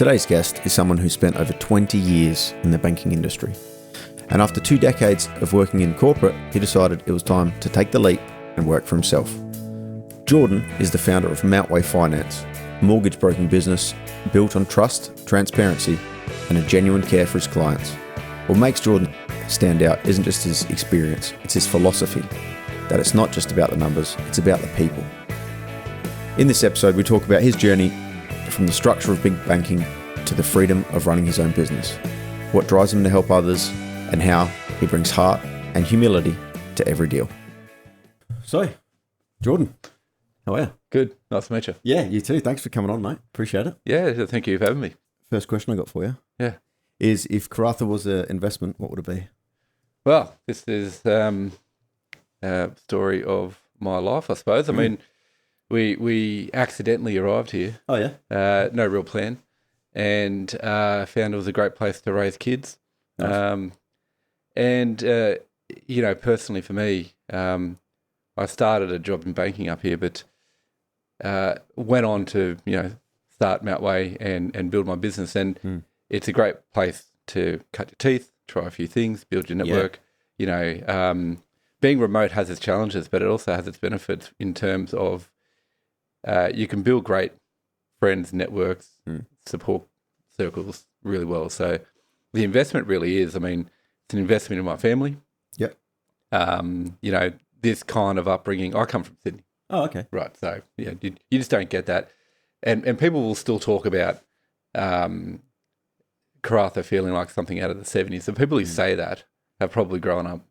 Today's guest is someone who spent over 20 years in the banking industry. And after 2 decades of working in corporate, he decided it was time to take the leap and work for himself. Jordan is the founder of Mountway Finance, a mortgage broking business built on trust, transparency, and a genuine care for his clients. What makes Jordan stand out isn't just his experience, it's his philosophy, that it's not just about the numbers, it's about the people. In this episode, we talk about his journey from the structure of big banking to the freedom of running his own business, what drives him to help others, and how he brings heart and humility to every deal. So, Jordan, how are you? Good. Nice to meet you. Yeah, you too. Thanks for coming on, mate. Appreciate it. Yeah, thank you for having me. First question I got for you is, if Karratha was an investment, what would it be? Well, this is a story of my life, I suppose. I mean, we accidentally arrived here. Oh, yeah? No real plan. And found it was a great place to raise kids. Nice. Personally for me, I started a job in banking up here, but went on to, start Mountway and build my business. And it's a great place to cut your teeth, try a few things, build your network. Yeah. Being remote has its challenges, but it also has its benefits in terms of you can build great friends, networks, support circles really well. So the investment really is, it's an investment in my family. Yep. This kind of upbringing, I come from Sydney. Oh, okay. Right. So, you just don't get that. And people will still talk about Karratha feeling like something out of the 70s. So people who say that have probably grown up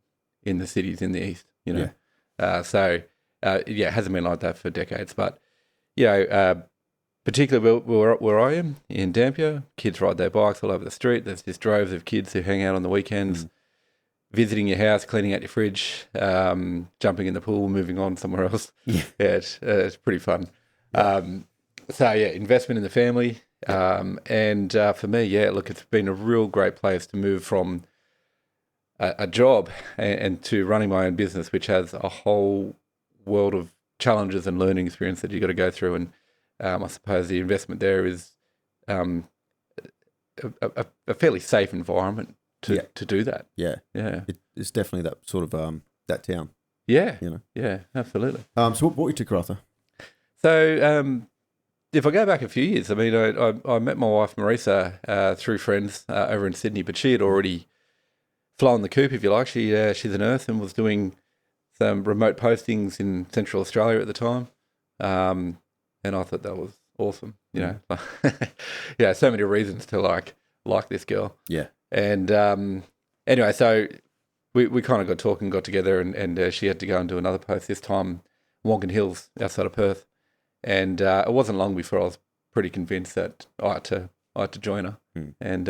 in the cities in the east, Yeah. It hasn't been like that for decades. But, particularly where I am, in Dampier, kids ride their bikes all over the street. There's just droves of kids who hang out on the weekends, visiting your house, cleaning out your fridge, jumping in the pool, moving on somewhere else. Yeah, it's pretty fun. Yeah. Investment in the family. And for me, it's been a real great place to move from a job and to running my own business, which has a whole world of challenges and learning experience that you've got to go through. And I suppose the investment there is a fairly safe environment to do that. Yeah. Yeah. It's definitely that sort of, that town. Yeah. Yeah, absolutely. So what brought you to Karratha? So if I go back a few years, I met my wife, Marisa, through friends over in Sydney, but she had already flown the coop, if you like. She's a nurse and was doing some remote postings in Central Australia at the time. And I thought that was awesome, so many reasons to like this girl. Yeah. And anyway, so we kind of got talking, got together, and she had to go and do another post, this time Wongan Hills outside of Perth. And it wasn't long before I was pretty convinced that I had to join her and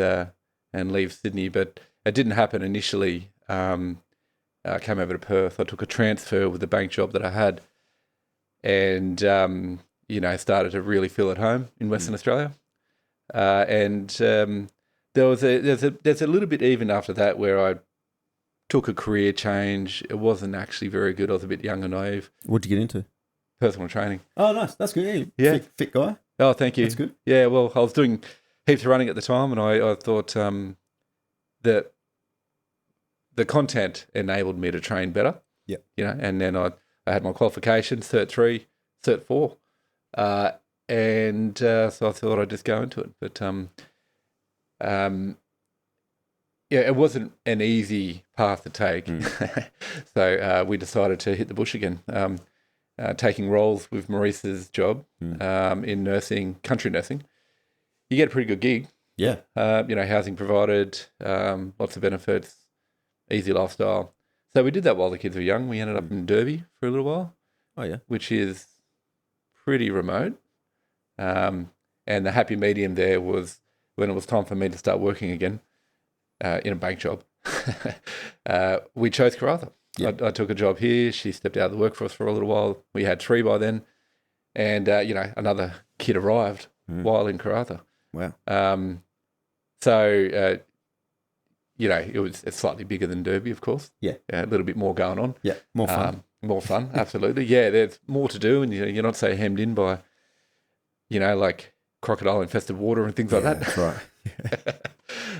leave Sydney. But it didn't happen initially. I came over to Perth. I took a transfer with the bank job that I had, and started to really feel at home in Western Australia. There's a little bit even after that where I took a career change. It wasn't actually very good. I was a bit young and naive. What did you get into? Personal training. Oh, nice. That's good. Yeah. Fit guy. Oh, thank you. That's good. Yeah, well, I was doing heaps of running at the time, and I thought that the content enabled me to train better. Yeah. And then I had my qualifications, Cert 3, Cert 4. So I thought I'd just go into it. But it wasn't an easy path to take. So we decided to hit the bush again, taking roles with Marisa's job in nursing, country nursing. You get a pretty good gig. Yeah. Housing provided, lots of benefits, easy lifestyle. So we did that while the kids were young. We ended up in Derby for a little while. Oh, yeah. Which is pretty remote. And the happy medium there was when it was time for me to start working again in a bank job. We chose Karratha. Yep. I took a job here. She stepped out of the workforce for a little while. We had 3 by then. And, another kid arrived while in Karratha. Wow. It's slightly bigger than Derby, of course. Yeah. A little bit more going on. Yeah, more fun. More fun, absolutely. Yeah, there's more to do, and you're not so hemmed in by, crocodile-infested water and things like that.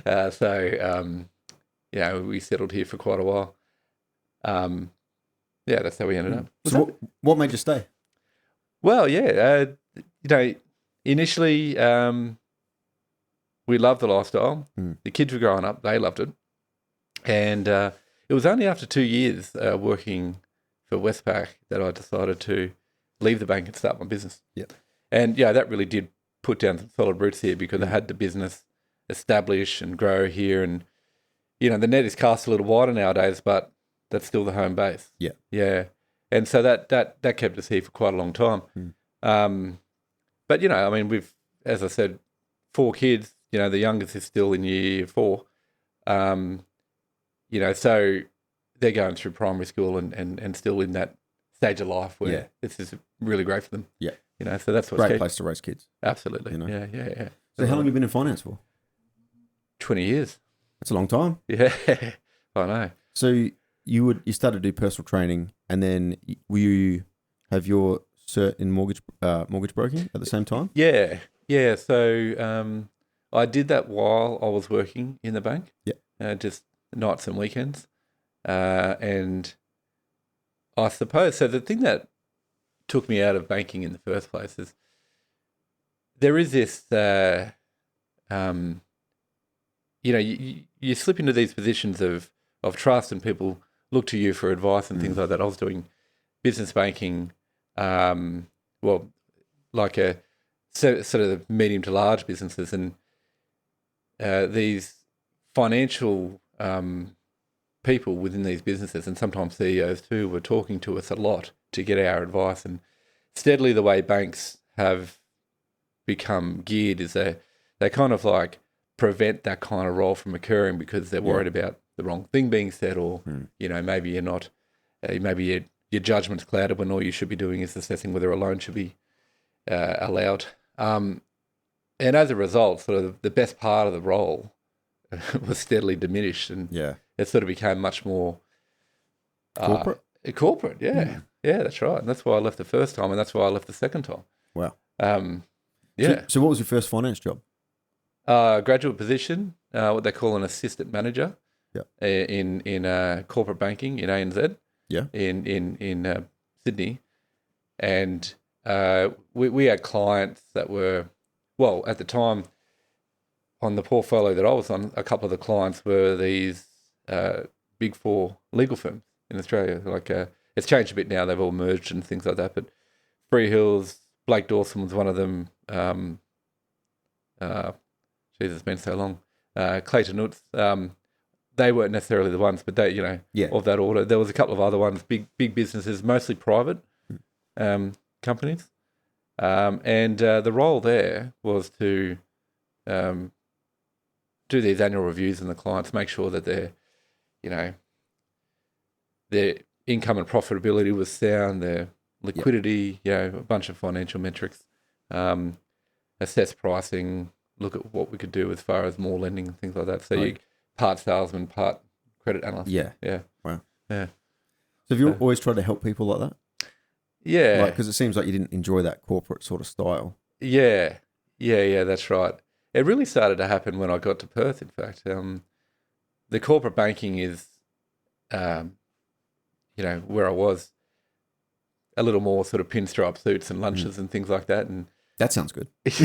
That's right. We settled here for quite a while. That's how we ended up. So what made you stay? Well, initially we loved the lifestyle. The kids were growing up; they loved it, and it was only after 2 years working for Westpac that I decided to leave the bank and start my business. Yep. And that really did put down some solid roots here because I had the business establish and grow here, and the net is cast a little wider nowadays, but that's still the home base. Yeah. Yeah. And so that kept us here for quite a long time. But we've, as I said, 4 kids. The youngest is still in year 4. So they're going through primary school and still in that stage of life where this is really great for them. Yeah. So that's what's great key. place to raise kids. Absolutely. Yeah. So how long have you been in finance for? 20 years. That's a long time. Yeah, I know. So you started to do personal training, and then will you have your cert in mortgage broking at the same time? Yeah. So I did that while I was working in the bank. Yeah. Just nights and weekends, and I suppose so. The thing that took me out of banking in the first place is there is this. You slip into these positions of trust, and people look to you for advice and things like that. I was doing business banking, like a sort of medium to large businesses, and these financial people within these businesses, and sometimes CEOs too, were talking to us a lot to get our advice. And steadily, the way banks have become geared is they kind of like prevent that kind of role from occurring because they're worried about the wrong thing being said, or maybe you're not, maybe your judgment's clouded when all you should be doing is assessing whether a loan should be allowed. And as a result, sort of the best part of the role was steadily diminished, and it sort of became much more corporate. Yeah, that's right. And that's why I left the first time, and that's why I left the second time. Wow. So what was your first finance job? Graduate position, what they call an assistant manager. Yeah. In corporate banking in ANZ. Yeah. In Sydney, and we had clients that were, well, at the time, on the portfolio that I was on, a couple of the clients were these big 4 legal firms in Australia. Like it's changed a bit now; they've all merged and things like that. But Freehills, Blake Dawson was one of them. It's been so long. Clayton Utz. They weren't necessarily the ones, but they, of that order. There was a couple of other ones, big businesses, mostly private companies. And the role there was to do these annual reviews on the clients, make sure that their income and profitability was sound, their liquidity, a bunch of financial metrics, assess pricing, look at what we could do as far as more lending and things like that. So you part salesman, part credit analyst. Yeah. Wow. Yeah. So have you always tried to help people like that? Yeah. Because it seems like you didn't enjoy that corporate sort of style. Yeah, that's right. It really started to happen when I got to Perth, in fact. The corporate banking is, where I was, a little more sort of pinstripe suits and lunches and things like that. And that sounds good. It's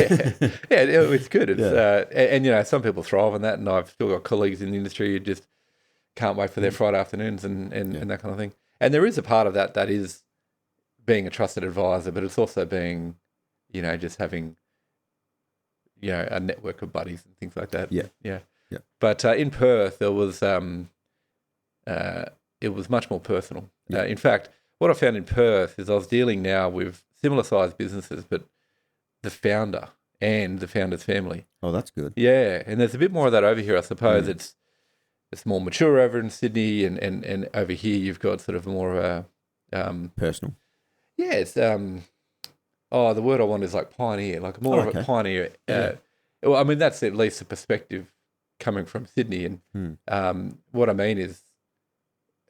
good. It's some people thrive on that, and I've still got colleagues in the industry who just can't wait for their Friday afternoons and that kind of thing. And there is a part of that is being a trusted advisor, but it's also being, just having, a network of buddies and things like that. Yeah. But in Perth, there was, it was much more personal. Yeah. In fact, what I found in Perth is I was dealing now with similar sized businesses, but the founder and the founder's family. Oh, that's good. Yeah, and there's a bit more of that over here, I suppose. It's more mature over in Sydney, and over here you've got sort of more personal. Yeah, it's the word I want is like pioneer, like more of a pioneer. Well, I mean, that's at least a perspective coming from Sydney, and what I mean is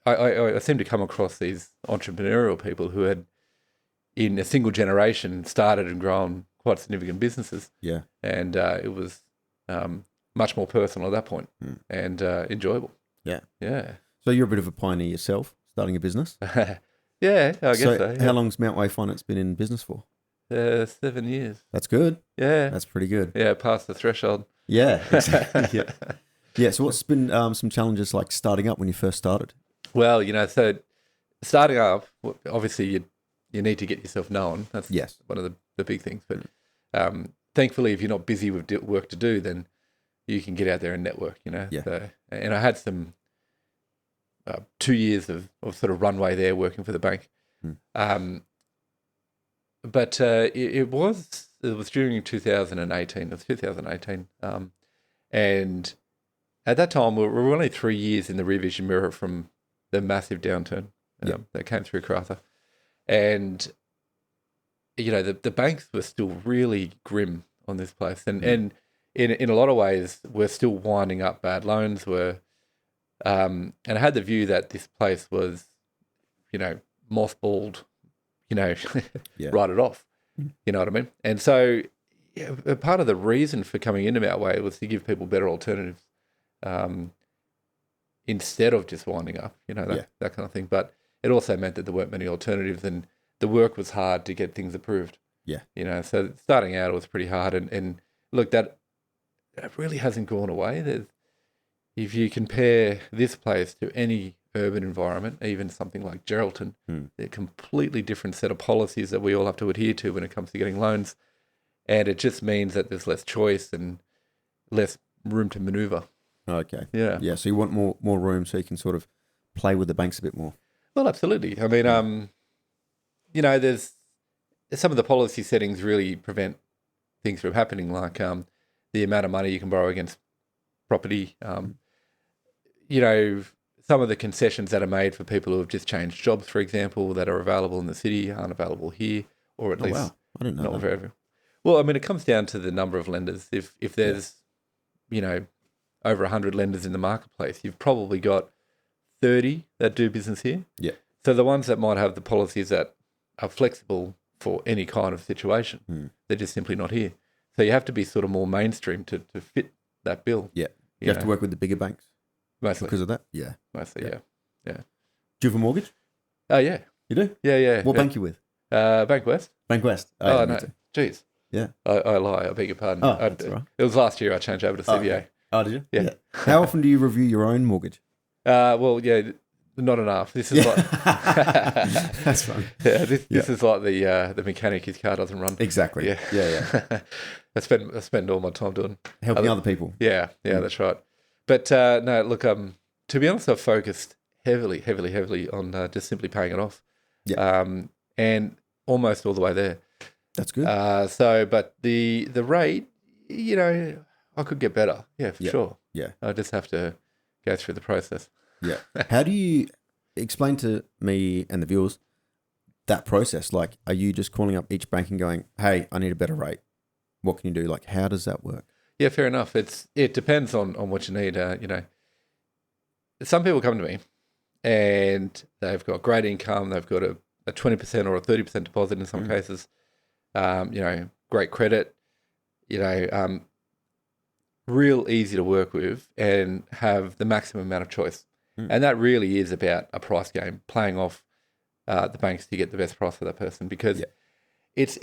I seem to come across these entrepreneurial people who had, in a single generation, started and grown quite significant businesses. Yeah. And it was much more personal at that point and enjoyable. Yeah. Yeah. So you're a bit of a pioneer yourself, starting a business. Yeah, I guess so. Yeah. How long's Mountway Finance been in business for? 7 years. That's good. Yeah. That's pretty good. Yeah, past the threshold. Yeah, exactly. Yeah. Yeah. So what's been some challenges like starting up when you first started? Well, so starting up, obviously you need to get yourself known. That's one of the big things. But thankfully, if you're not busy with work to do, then you can get out there and network, Yeah. So, and I had some 2 years of sort of runway there working for the bank. But it was during 2018. It was 2018. And at that time, we were only 3 years in the rear vision mirror from the massive downturn that came through Karratha. And, the banks were still really grim on this place. And in a lot of ways, we're still winding up bad loans. And I had the view that this place was, mothballed, write it off. You know what I mean? And so part of the reason for coming into Mountway was to give people better alternatives instead of just winding up, that kind of thing. But it also meant that there weren't many alternatives and the work was hard to get things approved. Yeah. So starting out, it was pretty hard. And look, that really hasn't gone away. If you compare this place to any urban environment, even something like Geraldton, they're a completely different set of policies that we all have to adhere to when it comes to getting loans. And it just means that there's less choice and less room to maneuver. Okay. Yeah. Yeah. So you want more room so you can sort of play with the banks a bit more. Well, absolutely. I mean, there's some of the policy settings really prevent things from happening, like the amount of money you can borrow against property. Some of the concessions that are made for people who have just changed jobs, for example, that are available in the city aren't available here, or at least I didn't know not that. for everyone. Well, I mean, it comes down to the number of lenders. If there's, over 100 lenders in the marketplace, you've probably got 30 that do business here. Yeah. So the ones that might have the policies that are flexible for any kind of situation, they're just simply not here. So you have to be sort of more mainstream to fit that bill. Yeah. You have to work with the bigger banks mostly because of that. Yeah. Mostly, yeah. Do you have a mortgage? Oh, yeah. You do? Yeah. What bank you with? Bank West. Bank West. Oh, yeah, no. Jeez. Yeah. I lie. I beg your pardon. Oh, that's all right. It was last year I changed over to CBA. Okay. Oh, did you? Yeah. How often do you review your own mortgage? Well, yeah, not enough. This is like that's fun. Yeah, this is like the mechanic. His car doesn't run. Exactly. Yeah. I spend all my time doing helping other people. Yeah, that's right. But no, look, to be honest, I've focused heavily on just simply paying it off. Yeah. And almost all the way there. That's good. But the rate, I could get better. Yeah, for sure. Yeah. I just have to go through the process. Yeah. How do you explain to me and the viewers that process? Like, are you just calling up each bank and going, hey, I need a better rate? What can you do? Like, how does that work? Yeah, fair enough. It depends on what you need. Some people come to me and they've got great income. They've got a 20% or a 30% deposit in some cases. Great credit. Real easy to work with and have the maximum amount of choice. And that really is about a price game, playing off the banks to get the best price for that person, because it's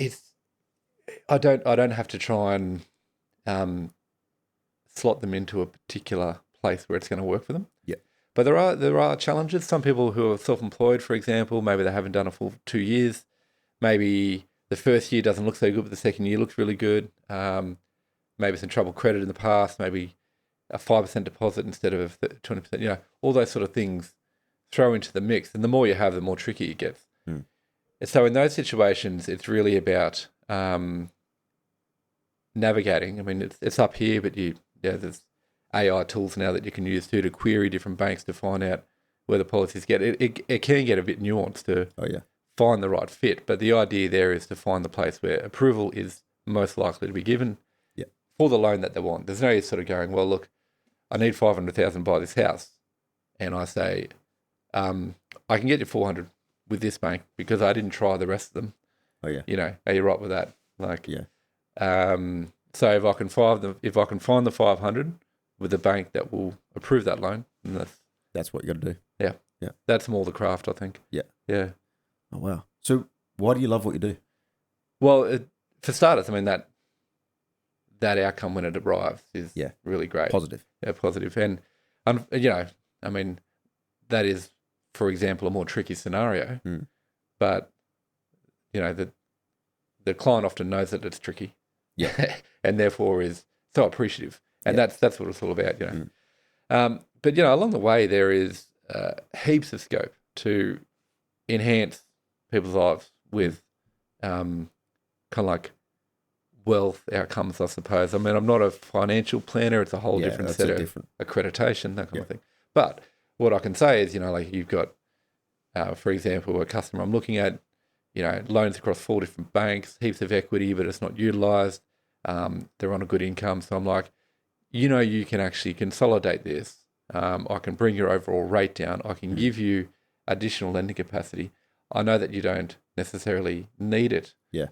I don't have to try and slot them into a particular place where it's going to work for them. Yeah. But there are challenges. Some people who are self-employed, for example, maybe they haven't done a full 2 years. Maybe the first year doesn't look so good, but the second year looks really good. Maybe some trouble credit in the past, maybe a 5% deposit instead of 20%, all those sort of things throw into the mix. And the more you have, the more tricky it gets. And so in those situations, it's really about navigating. I mean, it's up here, but there's AI tools now that you can use too to query different banks to find out where the policies get. It can get a bit nuanced to find the right fit. But the idea there is to find the place where approval is most likely to be given for the loan that they want. There's no sort of going, well, look, I need 500,000 to buy this house. And I say, I can get you 400 with this bank because I didn't try the rest of them. Oh yeah. You know, are you right with that? Like, Yeah. so if I can find the 500 with a bank that will approve that loan, then That's what you got to do. yeah, Yeah. that's more the craft, I think. Yeah. Yeah. Oh wow. So why do you love what you do? Well, for starters, I mean that outcome when it arrives is really great. Positive. Yeah, positive. And you know, I mean, that is, for example, a more tricky scenario. But you know, the client often knows that it's tricky. Yeah. And therefore is so appreciative. And that's what it's all about, you know. But you know, along the way there is heaps of scope to enhance people's lives with kind of like wealth outcomes, I suppose. I mean, I'm not a financial planner. It's a whole different set of accreditation, that kind of thing. But what I can say is, you know, like you've got, for example, a customer I'm looking at, you know, loans across 4 different banks, heaps of equity, but it's not utilised. They're on a good income. So I'm like, you know, you can actually consolidate this. I can bring your overall rate down. I can give you additional lending capacity. I know that you don't necessarily need it. Yeah.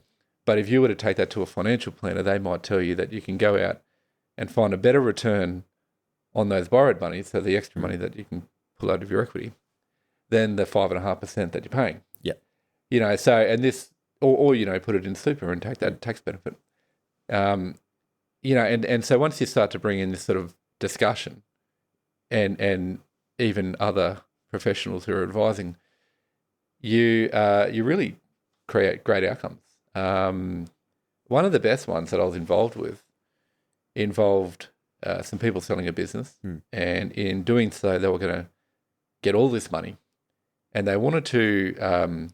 But if you were to take that to a financial planner, they might tell you that you can go out and find a better return on those borrowed monies, so the extra money that you can pull out of your equity, than the 5.5% that you're paying. Yeah. You know, so, and this, or you know, put it in super and take that tax benefit. You know, and so once you start to bring in this sort of discussion and even other professionals who are advising, you really create great outcomes. One of the best ones that I was involved with involved some people selling a business, and in doing so, they were going to get all this money, and they wanted to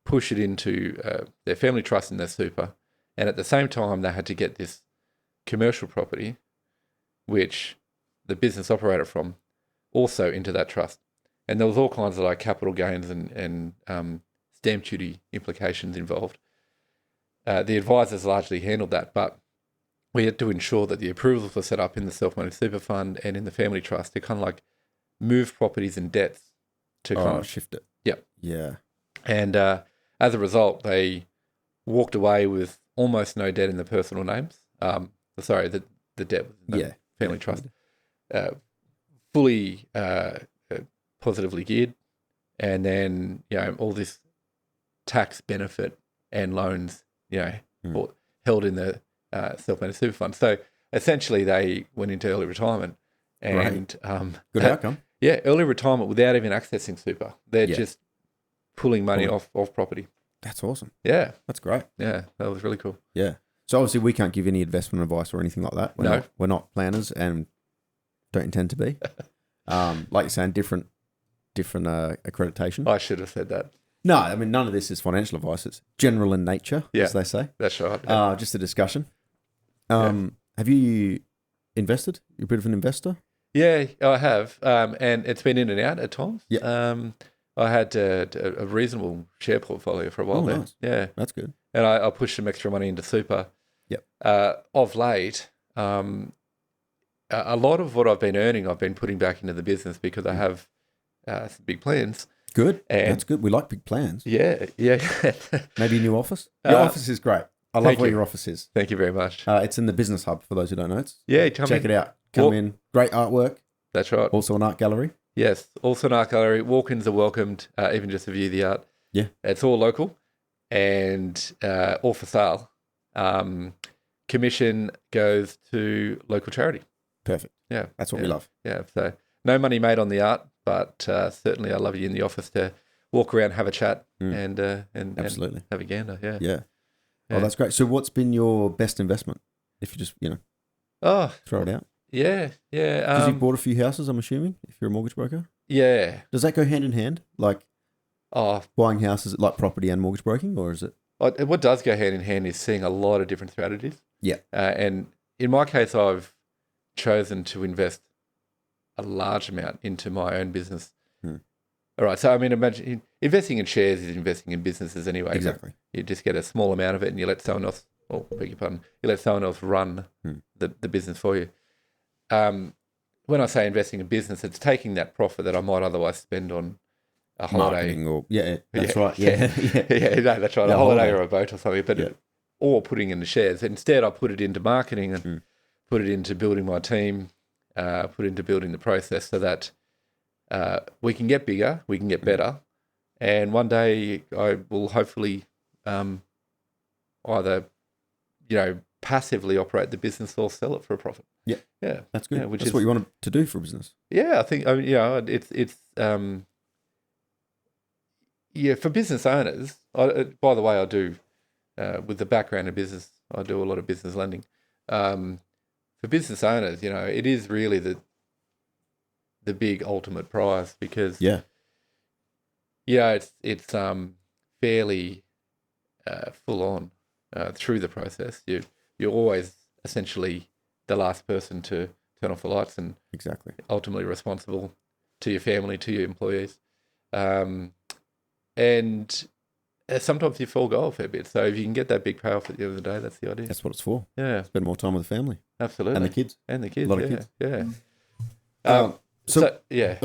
push it into their family trust and their super, and at the same time, they had to get this commercial property, which the business operated from, also into that trust. And there was all kinds of like capital gains and stamp duty implications involved. The advisors largely handled that, but we had to ensure that the approvals were set up in the self-managed super fund and in the family trust to kind of like move properties and debts to kind of shift it. Yeah. Yeah. And as a result, they walked away with almost no debt in the personal names. Sorry, the debt was in the family trust. Fully positively geared, and then, you know, all this tax benefit and loans, you know, held in the self-managed super fund. So essentially they went into early retirement and good outcome. Yeah, early retirement without even accessing super. They're just pulling money off property. That's awesome. Yeah. That's great. Yeah, that was really cool. Yeah. So obviously we can't give any investment advice or anything like that. We're not planners and don't intend to be. Like you're saying, different accreditation. I should have said that. No, I mean, none of this is financial advice. It's general in nature, as they say. That's right. Yeah. Just a discussion. Have you invested? You're a bit of an investor? Yeah, I have. And it's been in and out at times. Yeah. I had a reasonable share portfolio for a while there. Nice. Yeah. That's good. And I pushed some extra money into super. Yep. Of late, a lot of what I've been earning, I've been putting back into the business because I have some big plans. Good. And that's good. We like big plans. Yeah. Maybe a new office? Your office is great. I love where your office is. Thank you very much. It's in the business hub, for those who don't know. Check it out. Come in. Great artwork. That's right. Also an art gallery. Yes, also an art gallery. Walk-ins are welcomed, even just to view the art. Yeah. It's all local and all for sale. Commission goes to local charity. Perfect. Yeah. That's what we love. Yeah. So no money made on the art, but certainly I love you in the office to walk around, have a chat and absolutely have a gander. Yeah. Yeah. Oh, that's great. So what's been your best investment? If you just, throw it out. Yeah. Yeah. Because you bought a few houses, I'm assuming, if you're a mortgage broker? Yeah. Does that go hand in hand? Like buying houses, like property and mortgage broking, or is it? What does go hand in hand is seeing a lot of different strategies. Yeah. And in my case, I've chosen to invest a large amount into my own business. All right. So, I mean, imagine investing in shares is investing in businesses anyway. Exactly. You just get a small amount of it and you let someone else, beg your pardon, you let someone else run the business for you. When I say investing in business, it's taking that profit that I might otherwise spend on a holiday. Marketing that's right. Yeah. No, that's right. Yeah, a holiday or a boat or something, but or putting in the shares. Instead, I put it into marketing and put it into building my team, put into building the process so that we can get bigger, we can get better, and one day I will hopefully either, passively operate the business or sell it for a profit. Yeah, yeah, that's good. Yeah, That's what you wanted to do for a business. Yeah, I think it's for business owners. By the way, I do with the background in business, I do a lot of business lending. For business owners, it is really the big ultimate prize because it's fairly full on through the process. You're always essentially the last person to turn off the lights and ultimately responsible to your family, to your employees. And sometimes you fall a fair bit. So if you can get that big payoff at the end of the day, that's the idea. That's what it's for. Yeah. Spend more time with the family. Absolutely. And the kids. A lot of kids. Yeah. Oh,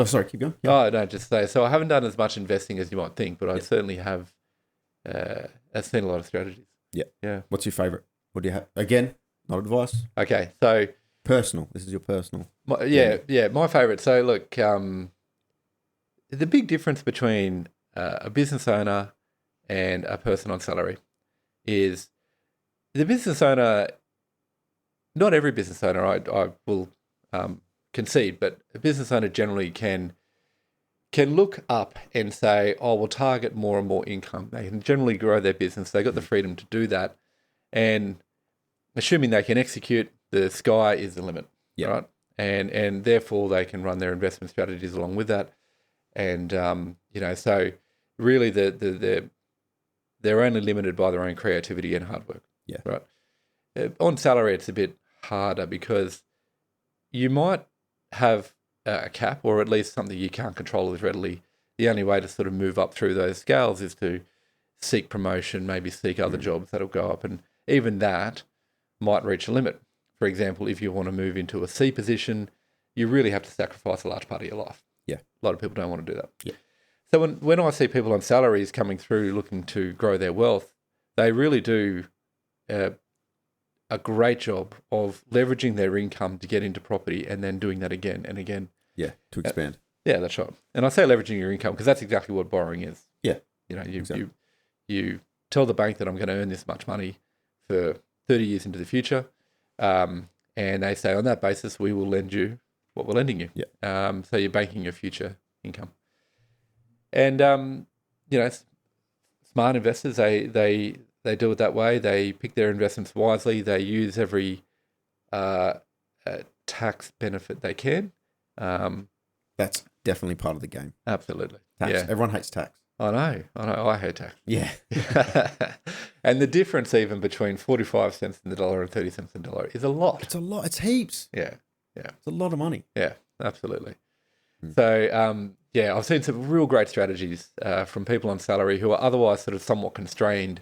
sorry, keep going. Yeah. Oh, no, just say. So I haven't done as much investing as you might think, but I certainly have I've seen a lot of strategies. Yeah. Yeah. What's your favourite? What do you have? Again, not advice. Okay. So personal. This is your personal. My favourite. So look, the big difference between a business owner and a person on salary is the business owner. Not every business owner, I will concede, but a business owner generally can look up and say, oh, we'll target more and more income. They can generally grow their business. They've got the freedom to do that. And assuming they can execute, the sky is the limit, right? And therefore they can run their investment strategies along with that. And, so really they're only limited by their own creativity and hard work. Yeah. Right. On salary, it's a bit harder because you might have a cap or at least something you can't control as readily. The only way to sort of move up through those scales is to seek promotion, maybe seek other jobs that'll go up. And even that might reach a limit. For example, if you want to move into a C position, you really have to sacrifice a large part of your life. Yeah. A lot of people don't want to do that. Yeah. So when I see people on salaries coming through looking to grow their wealth, they really do a great job of leveraging their income to get into property and then doing that again and again. Yeah, to expand. Yeah, that's right. And I say leveraging your income because that's exactly what borrowing is. Yeah. You tell the bank that I'm going to earn this much money for 30 years into the future, and they say on that basis we will lend you what we're lending you. Yeah. So you're banking your future income. And smart investors they do it that way. They pick their investments wisely. They use every tax benefit they can. That's definitely part of the game. Absolutely. Tax. Yeah. Everyone hates tax. I know. I hate tax. Yeah. And the difference even between 45 cents in the dollar and 30 cents in the dollar is a lot. It's a lot. It's heaps. Yeah. It's a lot of money. Yeah, absolutely. So, I've seen some real great strategies from people on salary who are otherwise sort of somewhat constrained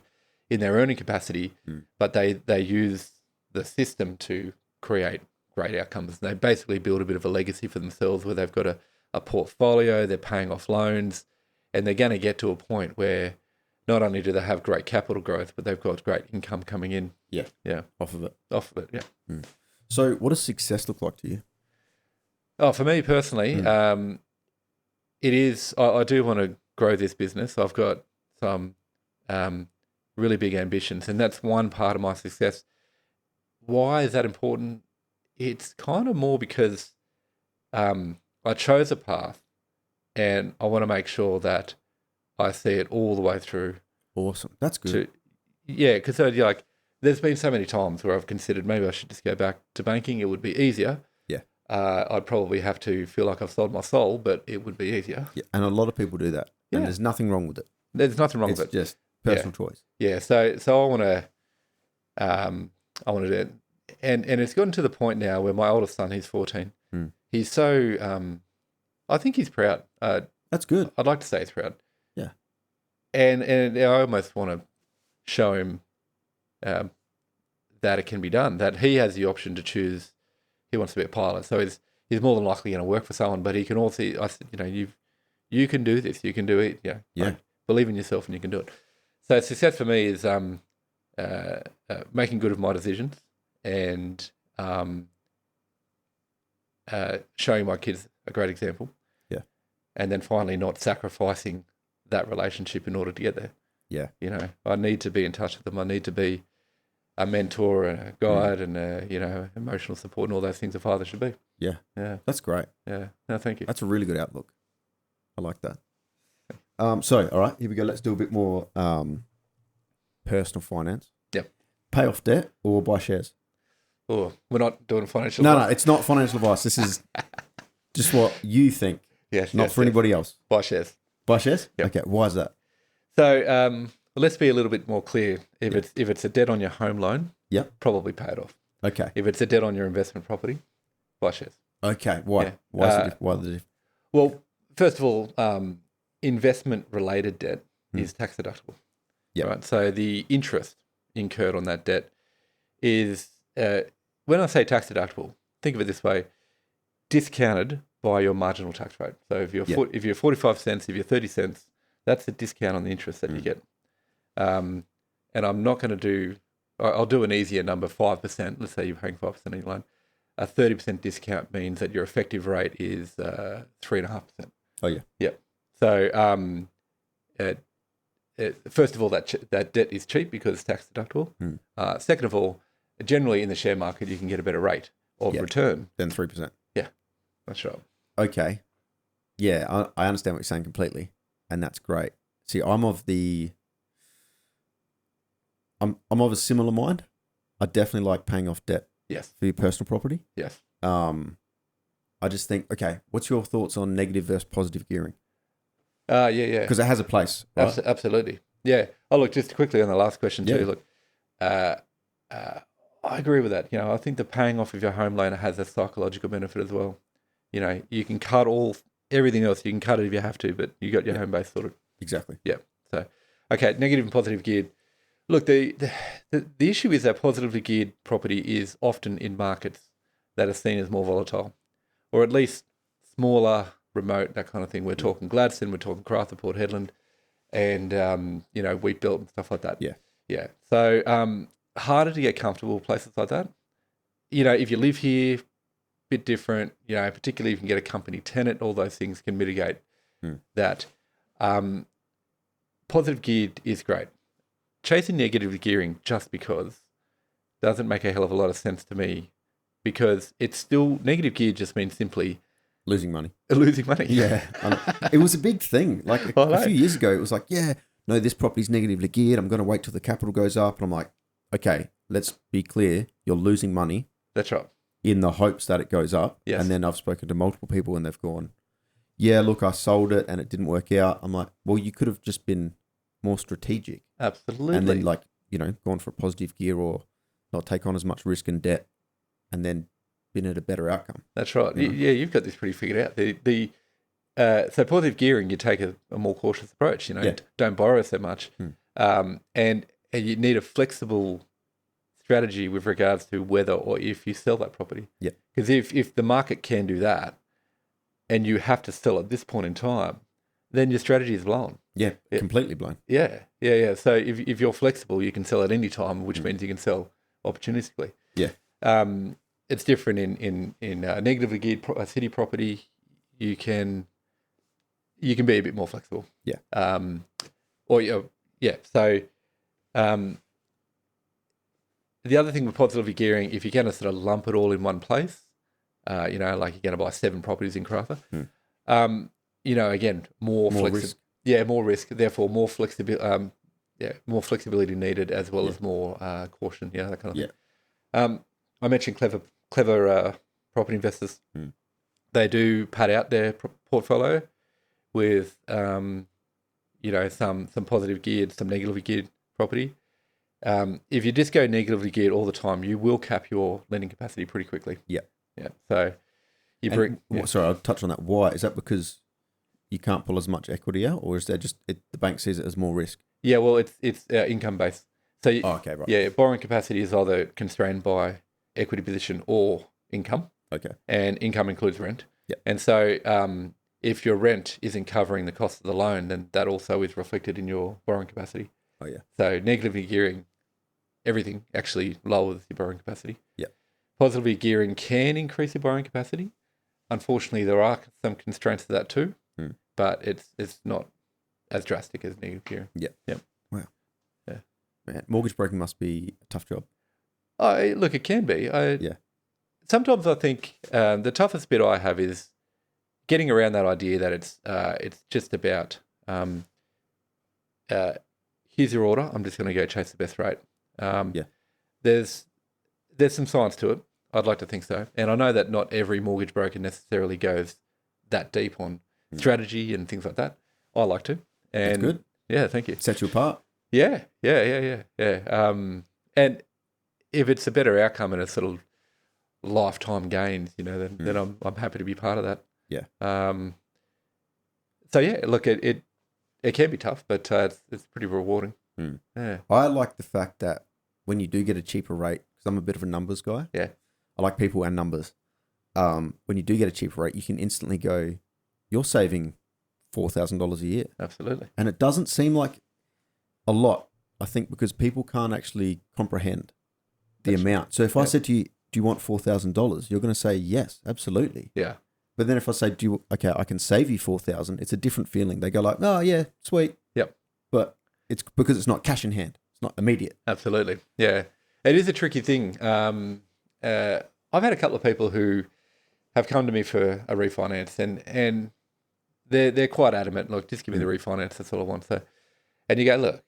in their earning capacity, but they use the system to create great outcomes. They basically build a bit of a legacy for themselves where they've got a portfolio, they're paying off loans, and they're going to get to a point where not only do they have great capital growth, but they've got great income coming in. Yeah. Yeah. Off of it. Yeah. So what does success look like to you? Oh, for me personally, it is, I do want to grow this business. I've got some really big ambitions, and that's one part of my success. Why is that important? It's kind of more because I chose a path and I want to make sure that I see it all the way through. Awesome. That's good. Because there's been so many times where I've considered maybe I should just go back to banking. It would be easier. Yeah. I'd probably have to feel like I've sold my soul, but it would be easier. Yeah. And a lot of people do that. Yeah. And there's nothing wrong with it. There's nothing wrong with it. It's just personal choice. Yeah. So I want to do it. And it's gotten to the point now where my oldest son, he's 14. He's so, I think he's proud. That's good. I'd like to say he's proud. Yeah. And I almost want to show him that it can be done, that he has the option to choose. He wants to be a pilot. So he's more than likely going to work for someone, but he can also, you can do this. You can do it. Yeah. Yeah. Like, believe in yourself and you can do it. So success for me is making good of my decisions and showing my kids a great example. Yeah. And then finally not sacrificing that relationship in order to get there. Yeah. You know, I need to be in touch with them. I need to be a mentor and a guide and, you know, emotional support and all those things a father should be. Yeah. Yeah. That's great. Yeah. No, thank you. That's a really good outlook. I like that. So, all right, here we go. Let's do a bit more personal finance. Yep. Pay off debt or buy shares? Oh, we're not doing financial No, advice. it's not financial advice. This is just what you think, Yes, not for anybody else. Buy shares. Buy shares? Yep. Okay, why is that? So let's be a little bit more clear. If it's a debt on your home loan, probably pay it off. Okay. If it's a debt on your investment property, buy shares. Okay, why? Yeah. Why the difference? Well, first of all, investment-related debt is tax deductible. Yeah. Right. So the interest incurred on that debt is, when I say tax deductible, think of it this way: discounted by your marginal tax rate. So if you're 45 cents, if you're 30 cents, that's the discount on the interest that you get. And I'm not going to do. I'll do an easier number, 5%. Let's say you're paying 5% on your loan. A 30% discount means that your effective rate is 3.5%. Oh yeah. Yeah. So first of all, that debt is cheap because it's tax deductible. Second of all, generally in the share market, you can get a better rate of return than 3%. Yeah, that's right. Okay. Yeah, I understand what you're saying completely, and that's great. See, I'm of a similar mind. I definitely like paying off debt. Yes. For your personal property. Yes. I just think, okay, what's your thoughts on negative versus positive gearing? Yeah. Because it has a place, right? Absolutely. Yeah. Oh, look, just quickly on the last question too. Look, I agree with that. You know, I think the paying off of your home loan has a psychological benefit as well. You know, you can cut everything else. You can cut it if you have to, but you got your home base sorted. Exactly. Yeah. So, okay, negative and positive geared. Look, the issue is that positively geared property is often in markets that are seen as more volatile, or at least smaller, remote, that kind of thing. We're talking Gladstone, we're talking Karratha, Port Hedland, and you know, Wheat Belt and stuff like that. Yeah. Yeah. So harder to get comfortable with places like that. You know, if you live here, bit different. You know, particularly if you can get a company tenant, all those things can mitigate that. Positive geared is great. Chasing negative gearing just because doesn't make a hell of a lot of sense to me, because it's still negative geared just means simply losing money. Losing money. Yeah. It was a big thing. Like a few years ago, it was like, yeah, no, this property's negatively geared. I'm going to wait till the capital goes up. And I'm like, okay, let's be clear. You're losing money. That's right. In the hopes that it goes up. Yes. And then I've spoken to multiple people and they've gone, yeah, look, I sold it and it didn't work out. I'm like, well, you could have just been more strategic. Absolutely. And then, like, you know, gone for a positive gear or not take on as much risk and debt and then been at a better outcome. That's right. You know? Yeah, you've got this pretty figured out. So positive gearing, you take a more cautious approach, you know, don't borrow so much. And you need a flexible strategy with regards to whether or if you sell that property. Yeah. Because if the market can do that and you have to sell at this point in time, then your strategy is blown. Yeah, completely blown. Yeah. So if you're flexible, you can sell at any time, which means you can sell opportunistically. Yeah. It's different in negatively geared city property. You can be a bit more flexible. Yeah. So the other thing with positively gearing, if you're going to sort of lump it all in one place, you know, like you're going to buy 7 properties in Karratha, you know, again, more risk. Yeah, more risk. Therefore, more flexibility. More flexibility needed, as well as more caution. You know, that kind of thing. I mentioned clever property investors. They do pad out their portfolio with, you know, some positive geared, some negatively geared property. If you just go negatively geared all the time, you will cap your lending capacity pretty quickly. Yeah. So you bring. Sorry, I'll touch on that. Why is that? Because you can't pull as much equity out, or is there just the bank sees it as more risk? Yeah, well, it's income based. So okay, right. Yeah, borrowing capacity is either constrained by equity position or income. Okay. And income includes rent. Yeah. And so if your rent isn't covering the cost of the loan, then that also is reflected in your borrowing capacity. Oh, yeah. So negatively gearing, everything actually lowers your borrowing capacity. Yeah. Positively gearing can increase your borrowing capacity. Unfortunately, there are some constraints to that too, but it's not as drastic as negative gearing. Yeah. Yep. Wow. Yeah. Man, mortgage broking must be a tough job. Look, it can be. Sometimes I think the toughest bit I have is getting around that idea that it's just about here's your order. I'm just going to go chase the best rate. There's some science to it. I'd like to think so, and I know that not every mortgage broker necessarily goes that deep on strategy and things like that. I like to, and that's good. Yeah, thank you. Sets you apart. Yeah. And if it's a better outcome and it's sort of lifetime gains, then I'm happy to be part of that. Yeah. So yeah, look, it can be tough, but it's pretty rewarding. Yeah. I like the fact that when you do get a cheaper rate, because I'm a bit of a numbers guy. Yeah. I like people and numbers. When you do get a cheaper rate, you can instantly go, you're saving $4,000 a year. Absolutely. And it doesn't seem like a lot, I think, because people can't actually comprehend the amount. So if I said to you, do you want $4,000? You're going to say, yes, absolutely. Yeah. But then if I say, I can save you $4,000, it's a different feeling. They go like, oh yeah, sweet. Yep. But it's because it's not cash in hand. It's not immediate. Absolutely. Yeah. It is a tricky thing. I've had a couple of people who have come to me for a refinance and they're quite adamant. Look, just give me the refinance. That's all I want. So, and you go, look,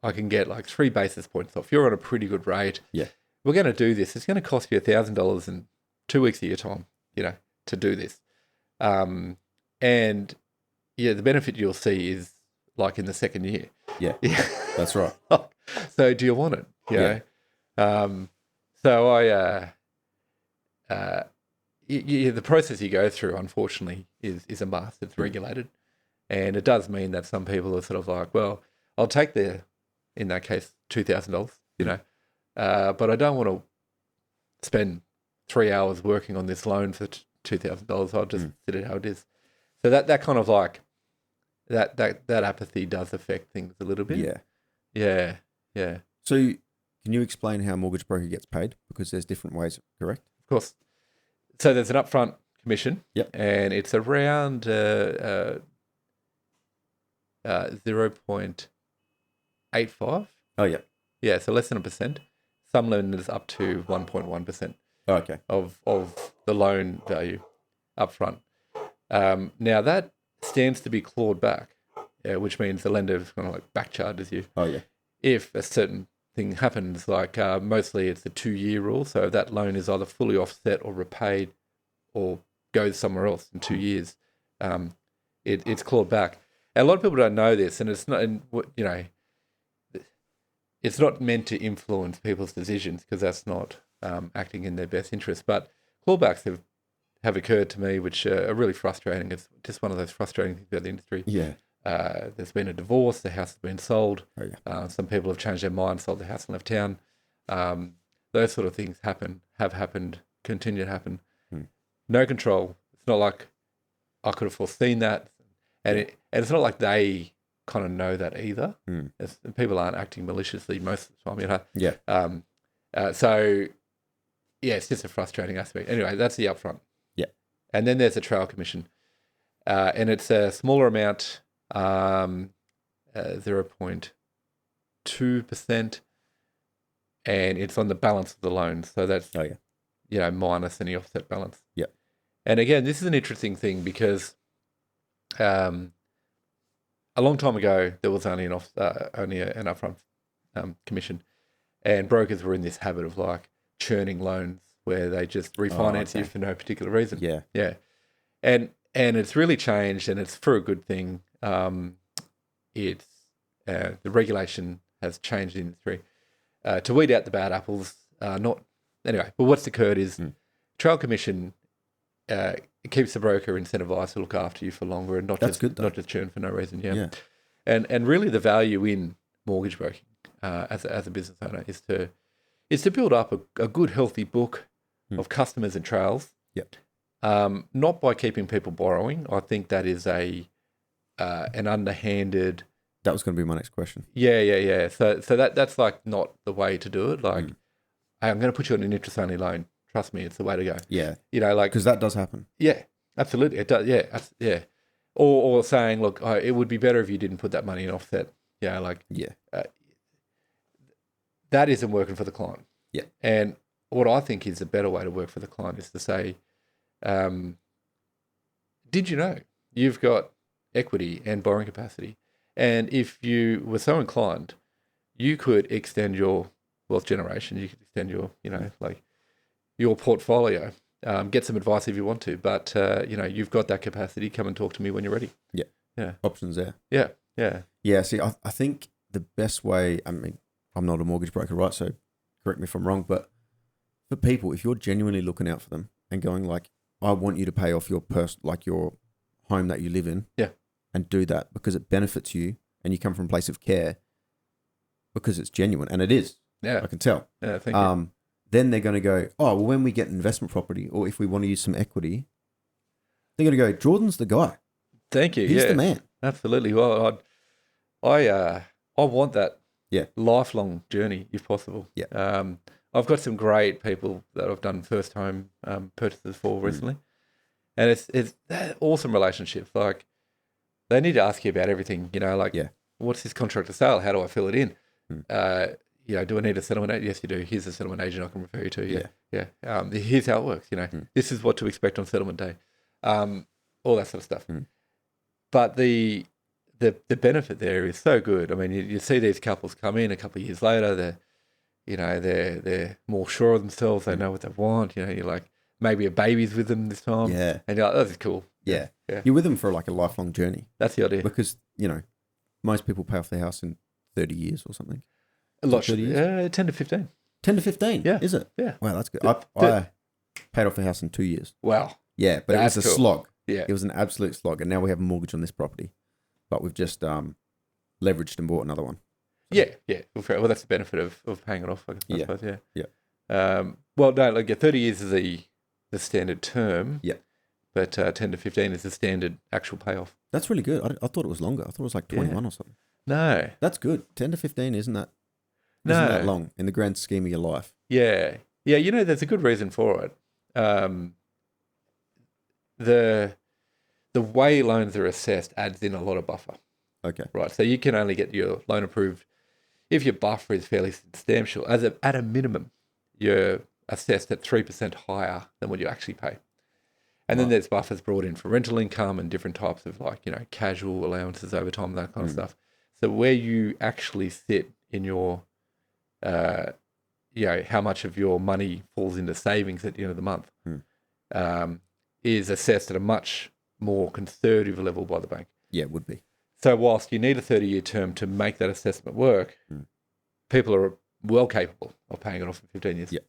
I can get like 3 basis points off. You're on a pretty good rate. Yeah. We're going to do this. It's going to cost you $1,000 in 2 weeks of your time, to do this. And yeah, the benefit you'll see is like in the second year. Yeah. That's right. So do you want it? You know? So the process you go through, unfortunately, is a must. It's regulated. And it does mean that some people are sort of like, well, I'll take in that case, $2,000, but I don't want to spend 3 hours working on this loan for $2,000. I'll just sit it how it is. So that kind of like, that apathy does affect things a little bit. Yeah. So can you explain how a mortgage broker gets paid? Because there's different ways, correct? Of course. So there's an upfront commission. Yep. And it's around 0.85. Oh, yeah. Yeah, so less than 1%. Some lenders up to 1.1%. Oh, okay. Of the loan value upfront. Now that stands to be clawed back, which means the lender is going to like back charges you. Oh, yeah. If a certain thing happens, like mostly it's a 2-year rule. So if that loan is either fully offset or repaid or goes somewhere else in 2 years, it's clawed back. And a lot of people don't know this, and it's not, it's not meant to influence people's decisions because that's not acting in their best interest. But clawbacks have occurred to me, which are really frustrating. It's just one of those frustrating things about the industry. Yeah. There's been a divorce, the house has been sold. Oh, yeah. Some people have changed their mind, sold the house and left town. Those sort of things have happened, continue to happen. No control. It's not like I could have foreseen that. And it's not like they kind of know that either. People aren't acting maliciously most of the time, Yeah. So, yeah, it's just a frustrating aspect. Anyway, that's the upfront. Yeah. And then there's a trail commission. And it's a smaller amount, 0.2%. And it's on the balance of the loan. So that's, minus any offset balance. Yeah. And again, this is an interesting thing because a long time ago, there was only an upfront commission. And brokers were in this habit of like churning loans where they just refinance you for no particular reason. Yeah. Yeah. And it's really changed, and it's for a good thing. It's the regulation has changed in the industry to weed out the bad apples. But what's occurred is trail commission it keeps the broker incentivized to look after you for longer and not just churn for no reason. Yeah. And really the value in mortgage broking as a business owner is to build up a good healthy book of customers and trails. Yep. Not by keeping people borrowing. I think that is an underhanded. That was going to be my next question. Yeah. So that's like not the way to do it. Like, hey, I'm going to put you on an interest-only loan. Trust me, it's the way to go. Yeah. Like, because that does happen. Yeah, absolutely. It does. Yeah. Or saying, look, it would be better if you didn't put that money in offset. That isn't working for the client. Yeah. And what I think is a better way to work for the client is to say, did you know you've got equity and borrowing capacity? And if you were so inclined, you could extend your wealth generation. You could extend your, your portfolio. Get some advice if you want to, but you've got that capacity. Come and talk to me when you're ready. Yeah. Options there. Yeah. See, I think the best way. I mean, I'm not a mortgage broker, right? So correct me if I'm wrong, but for people, if you're genuinely looking out for them and going like, I want you to pay off your your home that you live in, and do that because it benefits you, and you come from a place of care, because it's genuine, and it is. Yeah, I can tell. Yeah, thank you. Then they're going to go, oh, well, when we get an investment property, or if we want to use some equity, they're going to go, Jordan's the guy. Thank you. He's the man. Absolutely. Well, I want that. Yeah. Lifelong journey, if possible. Yeah. I've got some great people that I've done first home purchases for recently, and it's awesome relationships. Like, they need to ask you about everything. What's this contract of sale? How do I fill it in? Do I need a settlement agent? Yes, you do. Here's a settlement agent I can refer you to. Yeah. Here's how it works. This is what to expect on settlement day. All that sort of stuff. But the benefit there is so good. I mean, you see these couples come in a couple of years later. They're more sure of themselves. They know what they want. You're like, maybe a baby's with them this time. Yeah. And you're like, oh, this is cool. Yeah. You're with them for like a lifelong journey. That's the idea. Because, most people pay off their house in 30 years or something. A lot. 10 to 15. 10 to 15? Yeah. Is it? Yeah. Wow, that's good. I paid off the house in 2 years. Wow. Yeah, but That's it was a cool. slog. Yeah. It was an absolute slog. And now we have a mortgage on this property. But we've just leveraged and bought another one. Yeah. Well, that's the benefit of paying it off, I suppose. Yeah. Well, no, like 30 years is the standard term. Yeah. But 10 to 15 is the standard actual payoff. That's really good. I thought it was longer. I thought it was like 21 or something. No. That's good. 10 to 15 isn't that long in the grand scheme of your life. Yeah. Yeah, there's a good reason for it. The way loans are assessed adds in a lot of buffer. Okay. Right. So you can only get your loan approved if your buffer is fairly substantial. At a minimum, you're assessed at 3% higher than what you actually pay. And then there's buffers brought in for rental income and different types of casual allowances over time, that kind of stuff. So where you actually sit in your, how much of your money falls into savings at the end of the month, is assessed at a much more conservative level by the bank. Yeah, it would be. So whilst you need a 30-year term to make that assessment work, people are well capable of paying it off in 15 years. Yeah.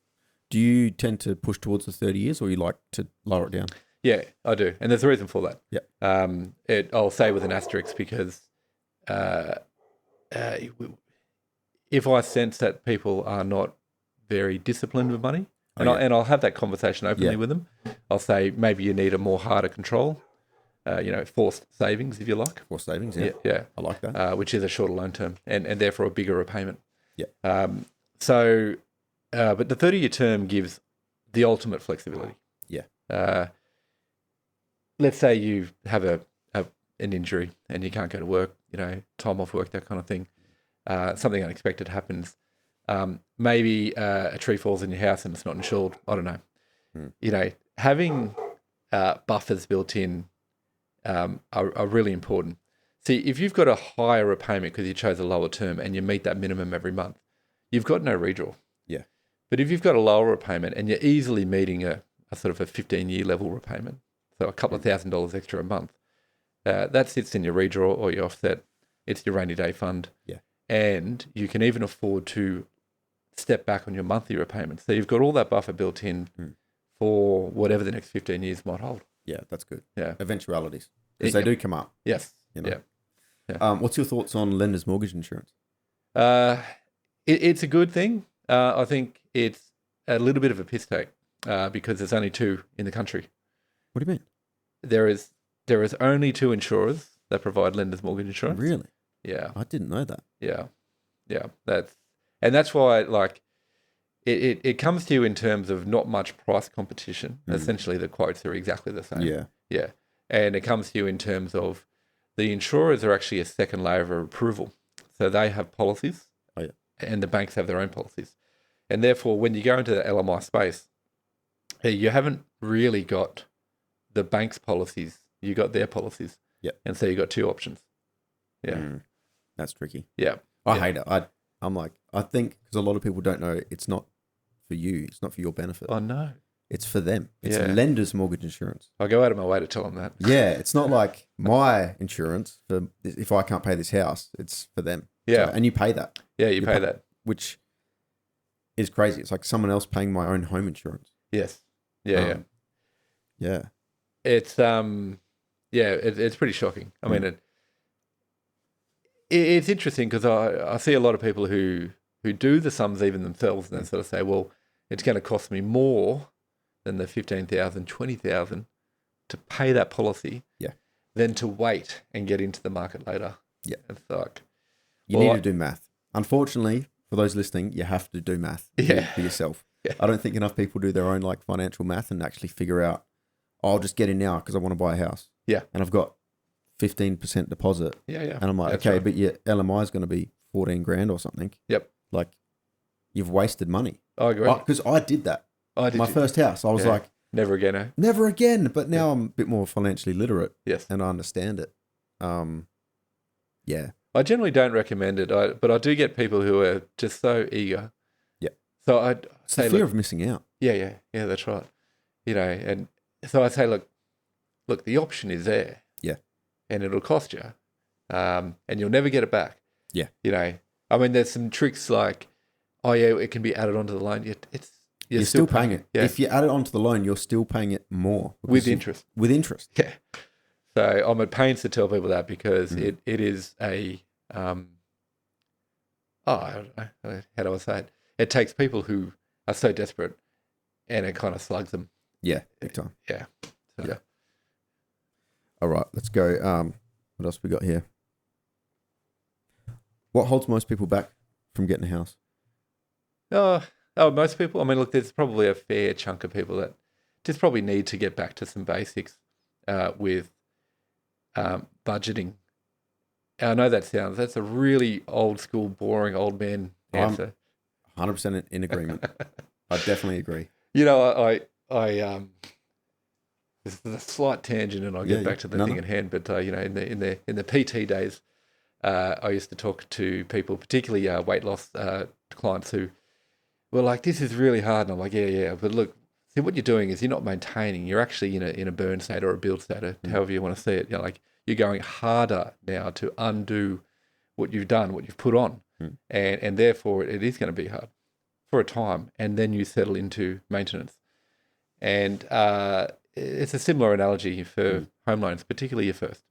Do you tend to push towards the 30 years, or you like to lower it down? Yeah, I do. And there's a reason for that. Yeah. I'll say with an asterisk because if I sense that people are not very disciplined with money, I'll have that conversation openly with them, I'll say maybe you need a more harder control, forced savings, if you like. Forced savings, yeah. I like that. Which is a shorter loan term and therefore a bigger repayment. Yeah. But the 30-year term gives the ultimate flexibility. Yeah. Let's say you have an injury and you can't go to work, time off work, that kind of thing. Something unexpected happens. Maybe a tree falls in your house and it's not insured. I don't know. Having buffers built in are really important. See, if you've got a higher repayment because you chose a lower term and you meet that minimum every month, you've got no redraw. Yeah. But if you've got a lower repayment and you're easily meeting a sort of a 15-year level repayment, so a couple of $1,000 extra a month, that sits in your redraw or your offset. It's your rainy day fund. Yeah. And you can even afford to step back on your monthly repayments. So you've got all that buffer built in for whatever the next 15 years might hold. Yeah, that's good. Yeah. Eventualities. Because they do come up. Yes. Yeah. What's your thoughts on lender's mortgage insurance? It's a good thing. I think it's a little bit of a piss take because there's only two in the country. What do you mean? There is only two insurers that provide lenders mortgage insurance. Really? Yeah. I didn't know that. Yeah. That's why, like, it comes to you in terms of not much price competition. Essentially, the quotes are exactly the same. Yeah. Yeah. And it comes to you in terms of the insurers are actually a second layer of approval. So they have policies. Oh, yeah. And the banks have their own policies. And therefore, when you go into the LMI space, you haven't really got the bank's policies. You got their policies. Yeah. And so you got two options. Yeah. That's tricky. Yeah. I hate it. I think because a lot of people don't know it's not for you. It's not for your benefit. Oh, no. It's for them. It's lender's mortgage insurance. I go out of my way to tell them that. Yeah. It's not like my insurance for if I can't pay this house, it's for them. Yeah. So, and you pay that. Yeah, you pay that. Which is crazy. It's like someone else paying my own home insurance. Yes. Yeah, Yeah. It's it's pretty shocking. I mean, it's interesting because I see a lot of people who do the sums even themselves and then sort of say, well, it's going to cost me more than the 15,000, 20,000 to pay that policy than to wait and get into the market later. Yeah. It's like... You need to do math. Unfortunately, for those listening, you have to do math for yourself. Yeah. I don't think enough people do their own like financial math and actually figure out, I'll just get in now because I want to buy a house. Yeah. And I've got 15% deposit. Yeah, yeah. And I'm like, That's okay, right. but your LMI is going to be 14 grand or something. Yep. Like, you've wasted money. I agree. Because I did that. I did My first house, I was like, never again, eh? never again. But now I'm a bit more financially literate. Yes. And I understand it. Yeah. I generally don't recommend it, but I do get people who are just so eager. Yeah. So I'd It's say, the fear of missing out. Yeah, that's right. You know, and so I say, look, the option is there. Yeah. And it'll cost you, and you'll never get it back. Yeah. You know, I mean, there's some tricks like, oh yeah, it can be added onto the loan. You're still paying it. Yeah. If you add it onto the loan, you're still paying it more. With interest. With interest. Yeah. So I'm at pains to tell people that because it is a, I don't know, how do I say it? It takes people who are so desperate and it kind of slugs them. Yeah, big time. Yeah. So. Yeah. All right, let's go. What else we got here? What holds most people back from getting a house? Most people. I mean, look, there's probably a fair chunk of people that just probably need to get back to some basics with budgeting. I know that's a really old school, boring old man answer. I'm 100% in agreement. I definitely agree. You know, I this is a slight tangent, and I'll get back to the thing at hand. But you know, in the PT days, I used to talk to people, particularly weight loss clients, who were like, "This is really hard," and I'm like, "Yeah, but look, see, what you're doing is you're not maintaining. You're actually in a burn state or a build state, or however you want to see it. You know, like you're going harder now to undo what you've done, what you've put on, and therefore it is going to be hard for a time, and then you settle into maintenance. And it's a similar analogy for home loans, particularly your first.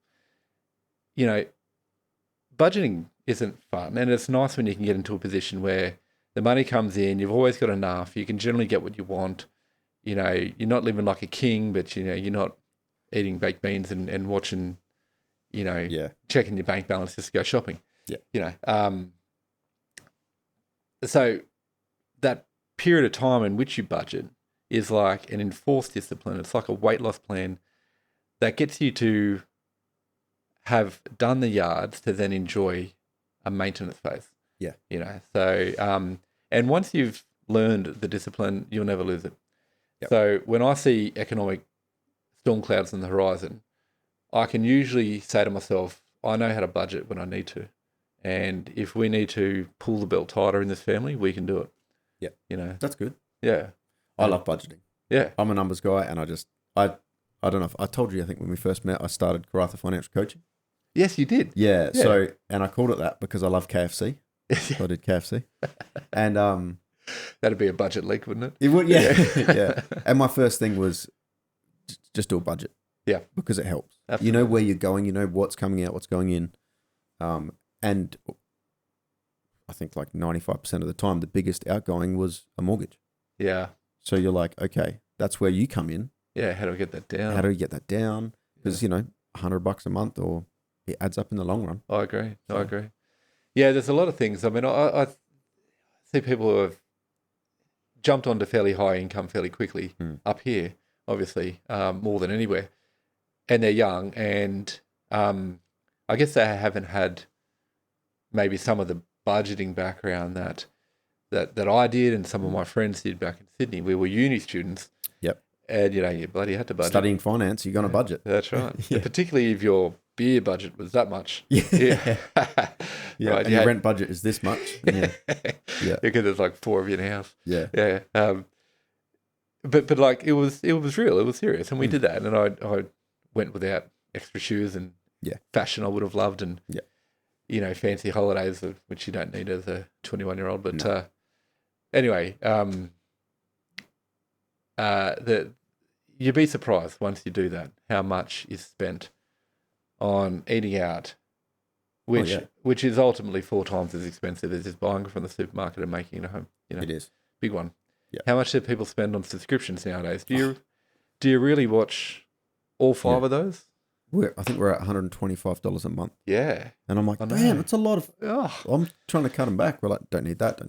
You know, budgeting isn't fun, and it's nice when you can get into a position where the money comes in, you've always got enough, you can generally get what you want. You know, you're not living like a king, but, you know, you're not eating baked beans and watching, you know, checking your bank balance just to go shopping. Yeah. You know, so that period of time in which you budget is like an enforced discipline. It's like a weight loss plan that gets you to have done the yards to then enjoy a maintenance phase. Yeah. You know, so, and once you've learned the discipline, you'll never lose it. Yep. So when I see economic storm clouds on the horizon, I can usually say to myself, I know how to budget when I need to. And if we need to pull the belt tighter in this family, we can do it. Yeah. You know, that's good. Yeah. I love budgeting. Yeah. I'm a numbers guy, and I don't know if I told you, I think when we first met, I started Karratha Financial Coaching. Yes, you did. Yeah. So, and I called it that because I love KFC. So I did KFC. And that'd be a budget leak, wouldn't it? It would, yeah. Yeah. And my first thing was just do a budget. Yeah. Because it helps. Absolutely. You know where you're going, you know what's coming out, what's going in. And I think like 95% of the time, the biggest outgoing was a mortgage. Yeah. So you're like, okay, that's where you come in. Yeah, how do I get that down? How do we get that down? Because, $100 a month, or it adds up in the long run. I agree. I agree. Yeah, there's a lot of things. I mean, I see people who have jumped onto fairly high income fairly quickly up here, obviously, more than anywhere. And they're young, and I guess they haven't had maybe some of the budgeting background that I did and some of my friends did back in Sydney. We were uni students. Yep. And, you bloody had to budget. Studying finance, you're going to budget. That's right. Yeah. Particularly if your beer budget was that much. Yeah. Yeah. Yeah. Right, And your rent budget is this much. Yeah. Yeah. Because there's like 4 of you in a house. Yeah. Yeah. But like it was real. It was serious, and we did that. And I went without extra shoes and fashion I would have loved, and fancy holidays which you don't need as a 21-year-old. But anyway, you'd be surprised once you do that how much is spent on eating out, which is ultimately 4 times as expensive as just buying from the supermarket and making it at home. It is. Big one. Yeah. How much do people spend on subscriptions nowadays? Do you really watch all 5 of those? I think we're at $125 a month. Yeah. And I'm like, damn, that's a lot of. I'm trying to cut them back. We're like, don't need that.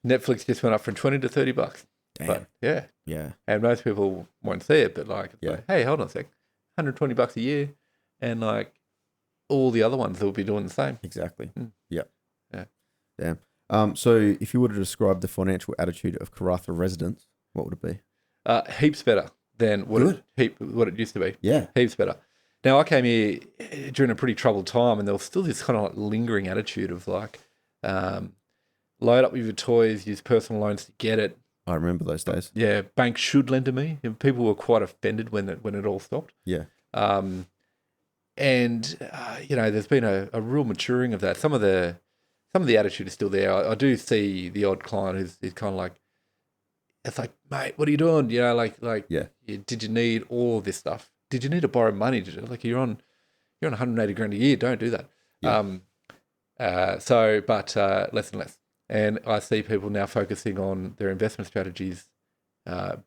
Netflix just went up from $20 to $30. Damn. But yeah. Yeah. And most people won't see it, but like, hey, hold on a sec, $120 a year, and like all the other ones that will be doing the same. Exactly. Yeah. Damn. So if you were to describe the financial attitude of Karratha residents, what would it be? Heaps better than what it used to be. Yeah. Heaps better. Now, I came here during a pretty troubled time, and there was still this kind of like lingering attitude of like, load up with your toys, use personal loans to get it. I remember those days. Yeah, banks should lend to me. And people were quite offended when it all stopped. Yeah. There's been a real maturing of that. Some of the attitude is still there. I do see the odd client who's kind of like, it's like, mate, what are you doing? Did you need all of this stuff? Did you need to borrow money? You're on 180 grand a year. Don't do that. Yeah. Less and less. And I see people now focusing on their investment strategies,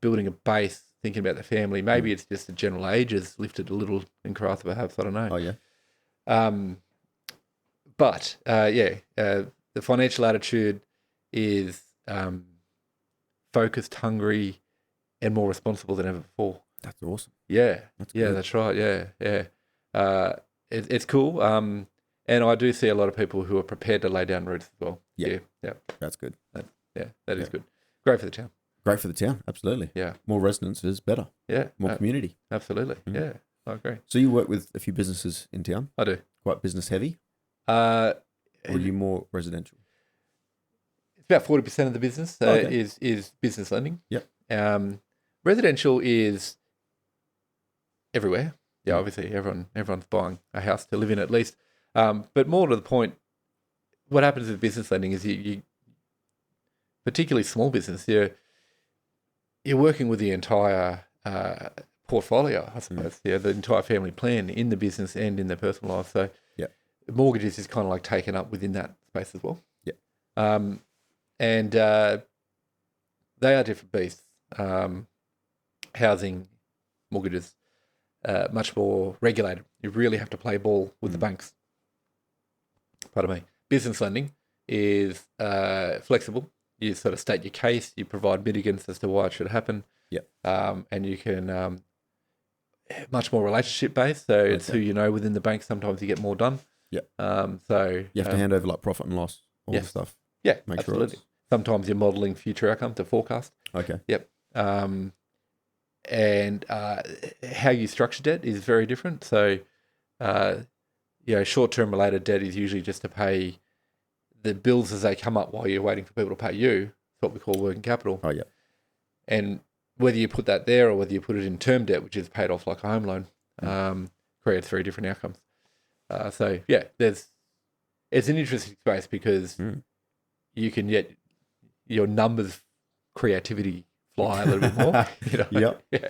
building a base, thinking about their family. Maybe it's just the general age has lifted a little in Karratha, perhaps. I don't know. Oh, yeah. The financial attitude is focused, hungry, and more responsible than ever before. That's awesome. Yeah. That's good. That's right. Yeah. It's cool. And I do see a lot of people who are prepared to lay down roots as well. Yeah. Yeah. That's good. That is good. Great for the town. Great for the town. Absolutely. Yeah. More residents is better. Yeah. More community. Absolutely. Yeah. I agree. So you work with a few businesses in town? I do. Quite business heavy? Or Uh, are you more residential? It's about 40% of the business is business lending. Yep. Residential is everywhere. Yeah, obviously everyone's buying a house to live in at least. But more to the point, what happens with business lending is you particularly small business, you're working with the entire portfolio, I suppose. Yeah, the entire family plan in the business and in their personal life. So mortgages is kind of like taken up within that space as well. Yeah. And they are different beasts. Housing, mortgages, much more regulated. You really have to play ball with the banks. Pardon me. Business lending is flexible. You sort of state your case. You provide mitigants as to why it should happen. Yeah. And you can much more relationship based. So it's who you know within the bank. Sometimes you get more done. Yeah. So you have to hand over like profit and loss, all the stuff. Yeah, Make absolutely. sure Sometimes you're modelling future outcome to forecast. Okay. Yep. And how you structure debt is very different. So, short-term related debt is usually just to pay the bills as they come up while you're waiting for people to pay you. It's what we call working capital. Oh, yeah. And whether you put that there or whether you put it in term debt, which is paid off like a home loan, creates very different outcomes. It's an interesting space because you can get your numbers creativity fly a little bit more. Yep. Yeah.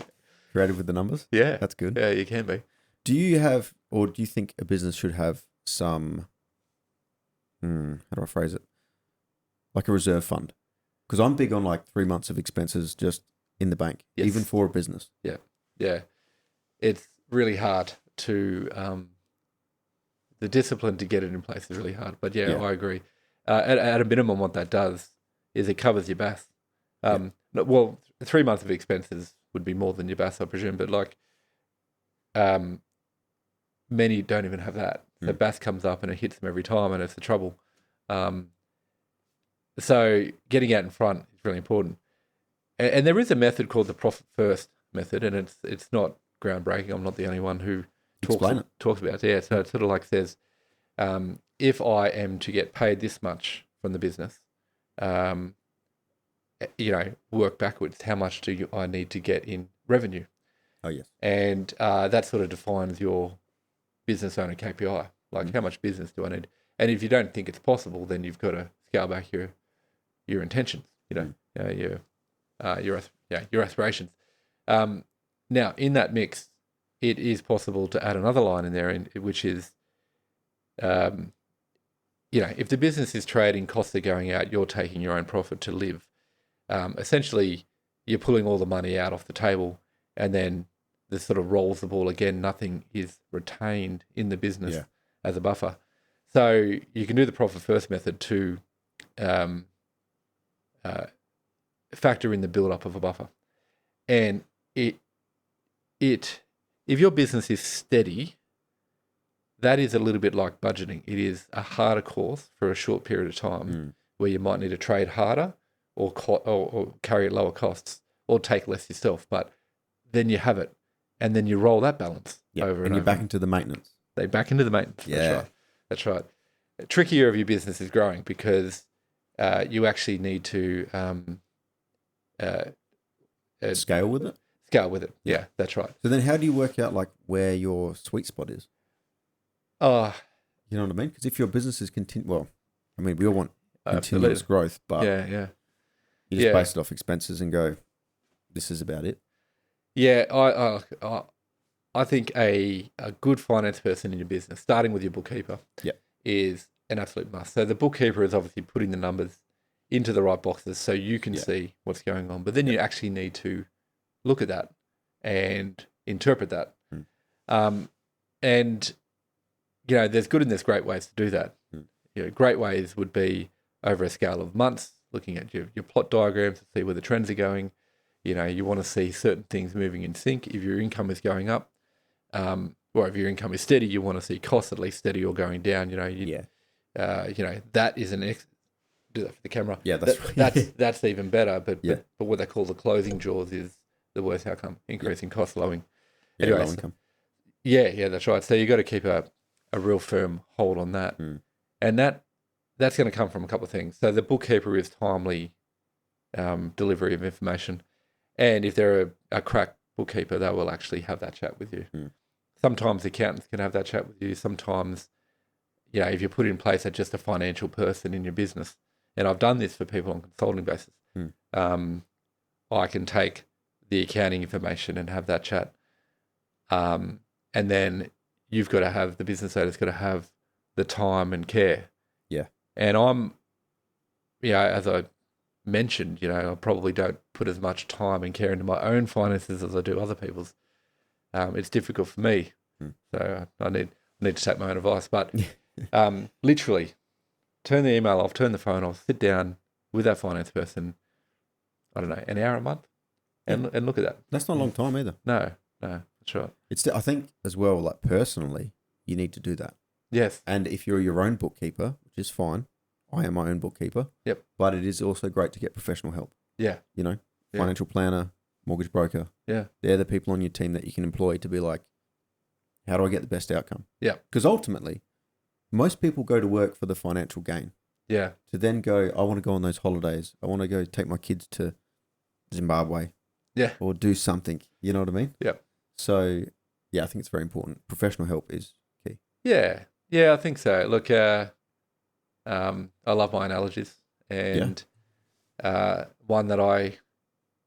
Creative with the numbers. Yeah. That's good. Yeah, you can be. Do you have, or do you think a business should have some, how do I phrase it? Like a reserve fund? Because I'm big on like 3 months of expenses just in the bank, even for a business. Yeah. Yeah. It's really hard to, the discipline to get it in place is really hard. But yeah. I agree. At a minimum, what that does is it covers your BAS. Well, 3 months of expenses would be more than your BAS, I presume, but like, many don't even have that. So BAS comes up and it hits them every time, and it's the trouble. So getting out in front is really important. And there is a method called the profit first method, and it's not groundbreaking. I'm not the only one who talks about it. Yeah, so it sort of like says, if I am to get paid this much from the business, work backwards. How much do I need to get in revenue? Oh, yes. And that sort of defines your business owner KPI. Like, how much business do I need? And if you don't think it's possible, then you've got to scale back your intentions. Your aspirations. Now, in that mix, it is possible to add another line in there, which is, if the business is trading, costs are going out, you're taking your own profit to live. Essentially, you're pulling all the money out off the table, and then this sort of rolls the ball again. Nothing is retained in the business as a buffer. So you can do the profit first method to factor in the build-up of a buffer. And if your business is steady, that is a little bit like budgeting. It is a harder course for a short period of time where you might need to trade harder or carry lower costs or take less yourself. But then you have it, and then you roll that balance over and you're over. back into the maintenance. They back into the maintenance. Yeah. That's right. The trickier of your business is growing because you actually need to scale with it. Scale with it. Yeah, that's right. So then how do you work out like where your sweet spot is? You know what I mean? Because if your business is we all want continuous growth, but you just base it off expenses and go, this is about it. Yeah, I think a good finance person in your business, starting with your bookkeeper, is an absolute must. So the bookkeeper is obviously putting the numbers into the right boxes so you can see what's going on. But then you actually need to look at that and interpret that. And there's good and there's great ways to do that. Great ways would be over a scale of months, looking at your plot diagrams to see where the trends are going. You want to see certain things moving in sync. If your income is going up, or if your income is steady, you want to see costs at least steady or going down. That is do that for the camera. Yeah, that's even better. But what they call the closing jaws is the worst outcome, increasing costs, lowering. Low income. Yeah, that's right. So you got to keep a real firm hold on that, and that's going to come from a couple of things. So the bookkeeper is timely delivery of information, and if they're a crack bookkeeper, they will actually have that chat with you. Sometimes accountants can have that chat with you. Sometimes, if you put in place just a financial person in your business, and I've done this for people on consulting basis, I can take the accounting information and have that chat. And then you've got to have, the business owner's got to have the time and care. Yeah. And I'm, as I mentioned, I probably don't put as much time and care into my own finances as I do other people's. It's difficult for me. So I need to take my own advice. But literally, turn the email off, turn the phone off, sit down with that finance person, I don't know, an hour a month and look at that. That's not a long time either. No, that's right. I think as well, like personally, you need to do that. Yes. And if you're your own bookkeeper, which is fine, I am my own bookkeeper. Yep. But it is also great to get professional help. Yeah. Financial planner, mortgage broker. Yeah. They're the people on your team that you can employ to be like, how do I get the best outcome? Yeah. Because ultimately, most people go to work for the financial gain. Yeah. To then go, I want to go on those holidays. I want to go take my kids to Zimbabwe. Yeah. Or do something. You know what I mean? Yep. So, I think it's very important. Professional help is key. Yeah. Yeah, I think so. Look, I love my analogies. And one that I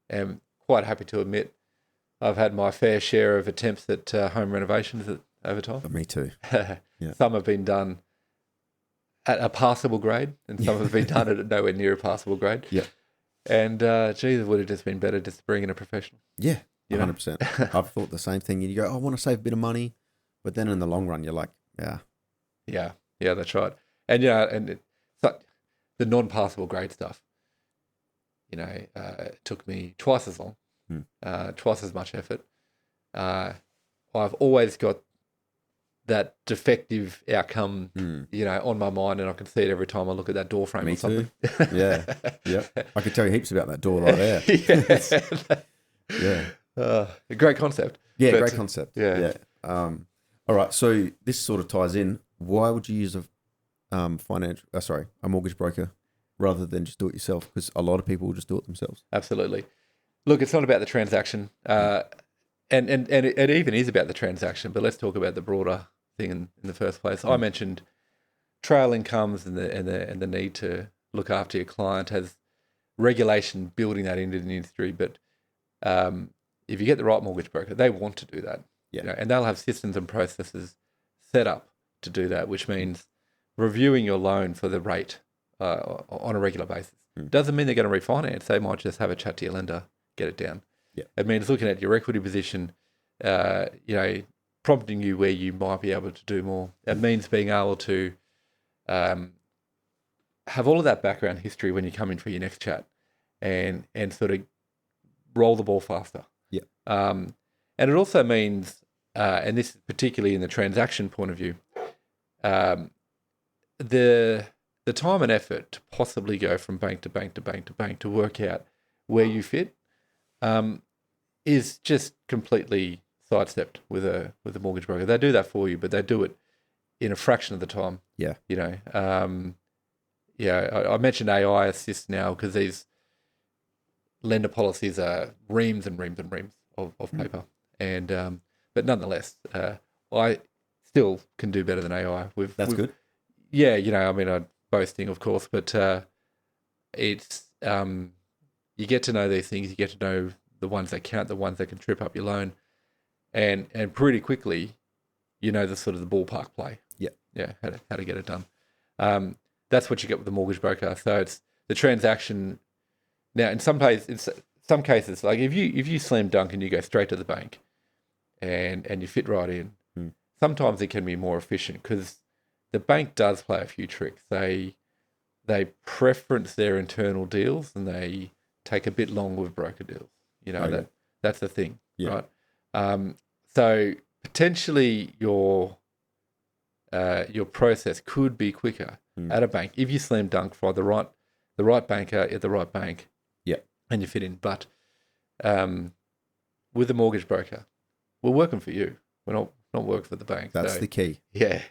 am quite happy to admit, I've had my fair share of attempts at home renovations over time. Me too. Some have been done at a passable grade, and some have been done at nowhere near a passable grade. Yeah. And, it would have just been better just to bring in a professional. Yeah. You know? 100%. I've thought the same thing. You go, I want to save a bit of money, but then in the long run, you're like, yeah. Yeah, that's right. And it's like the non-passable grade stuff. It took me twice as long, twice as much effort. I've always got that defective outcome, on my mind, and I can see it every time I look at that door frame Me or something. too. Yeah. I could tell you heaps about that door right there. A great concept. Yeah, great concept. Yeah. All right. So this sort of ties in. Why would you use a mortgage broker rather than just do it yourself? Because a lot of people will just do it themselves. Absolutely. Look, it's not about the transaction, and it even is about the transaction. But let's talk about the broader thing in the first place. I mentioned trail incomes and the need to look after your client, has regulation building that into the industry. But if you get the right mortgage broker, they want to do that. Yeah. And they'll have systems and processes set up to do that, which means reviewing your loan for the rate on a regular basis. Doesn't mean they're going to refinance. They might just have a chat to your lender, get it down. Yeah. It means looking at your equity position, prompting you where you might be able to do more. It means being able to have all of that background history when you come in for your next chat and sort of roll the ball faster. Yeah. And it also means, and this is particularly in the transaction point of view, the time and effort to possibly go from bank to bank to bank to bank to work out where you fit is just completely sidestepped with a mortgage broker. They do that for you, but they do it in a fraction of the time. Yeah. I mentioned AI assist now because these lender policies are reams and reams and reams of paper. And but nonetheless, I still can do better than AI. That's good. Yeah, I'm boasting, of course, but it's you get to know these things. You get to know the ones that count, the ones that can trip up your loan, and pretty quickly, the sort of the ballpark play. Yeah, how to get it done. That's what you get with the mortgage broker. So it's the transaction. Now, in some cases, like if you slam dunk and you go straight to the bank, and you fit right in, sometimes it can be more efficient because the bank does play a few tricks. They preference their internal deals and they take a bit longer with broker deals. That's the thing, right? So potentially your process could be quicker at a bank if you slam dunk for the right banker at the right bank. Yeah, and you fit in. But with a mortgage broker, we're working for you. We're not working for the bank. That's the key. Yeah.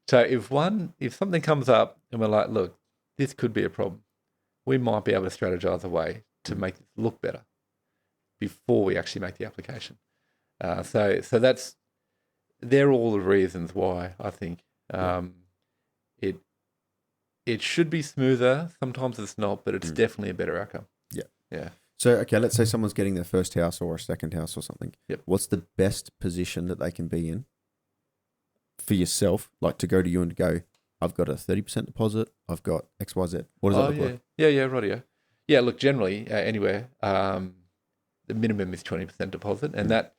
So if something comes up and we're like, look, this could be a problem, we might be able to strategize a way to make it look better before we actually make the application. So they're all the reasons why I think it should be smoother. Sometimes it's not, but it's definitely a better outcome. Yeah. So, okay, let's say someone's getting their first house or a second house or something. Yep. What's the best position that they can be in for yourself, like to go to you and go, I've got a 30% deposit, I've got XYZ. What does that look like? Yeah, right. Yeah, look, generally, anywhere, the minimum is 20% deposit. And that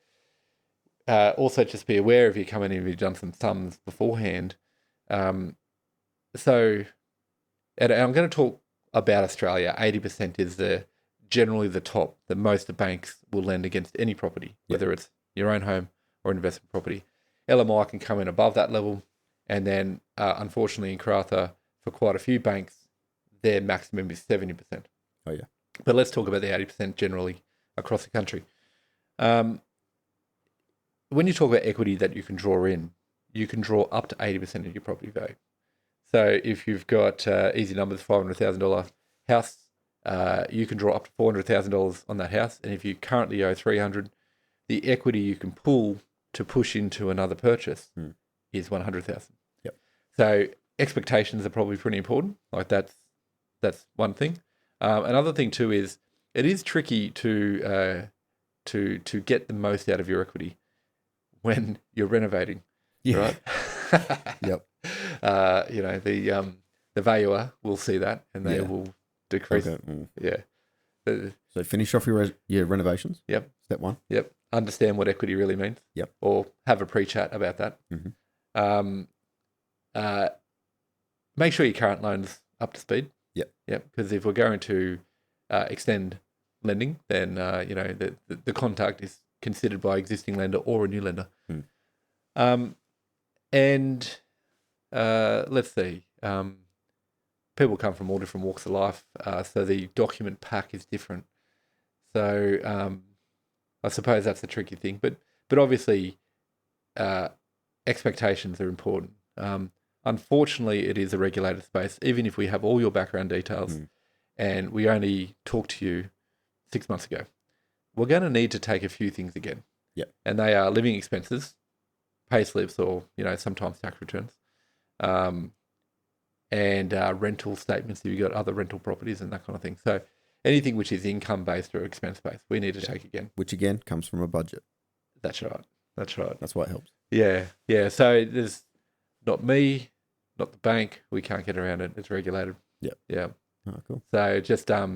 also just be aware if you're coming in, if you've done some sums beforehand. So, and I'm going to talk about Australia. 80% is generally the top that most of the banks will lend against any property, whether it's your own home or an investment property. LMI can come in above that level. And then, unfortunately, in Karratha, for quite a few banks, their maximum is 70%. Oh, yeah. But let's talk about the 80% generally across the country. When you talk about equity that you can draw in, you can draw up to 80% of your property value. So if you've got easy numbers, $500,000 house, you can draw up to $400,000 on that house. And if you currently owe $300,000, the equity you can pull to push into another purchase is $100,000. Yep. So expectations are probably pretty important. Like that's one thing. Another thing too is it is tricky to get the most out of your equity when you're renovating. Yeah. Right. Yep. The valuer will see that and they will decrease. Okay. Yeah. So finish off your renovations. Yep. Step one. Yep. understand what equity really means. Yep. Or have a pre-chat about that. Mhm. Make sure your current loan's up to speed. Yep. Because if we're going to extend lending, then the contact is considered by existing lender or a new lender. And let's see. People come from all different walks of life, so the document pack is different. So I suppose that's the tricky thing. But obviously, expectations are important. Unfortunately, it is a regulated space. Even if we have all your background details and we only talked to you 6 months ago, we're going to need to take a few things again. Yep. And they are living expenses, pay slips, or sometimes tax returns, and rental statements if you've got other rental properties and that kind of thing. So anything which is income based or expense based, we need to take again. Which again comes from a budget. That's right. That's why it helps. Yeah. So there's not me, not the bank. We can't get around it. It's regulated. Yep. Yeah. Oh, cool. So just I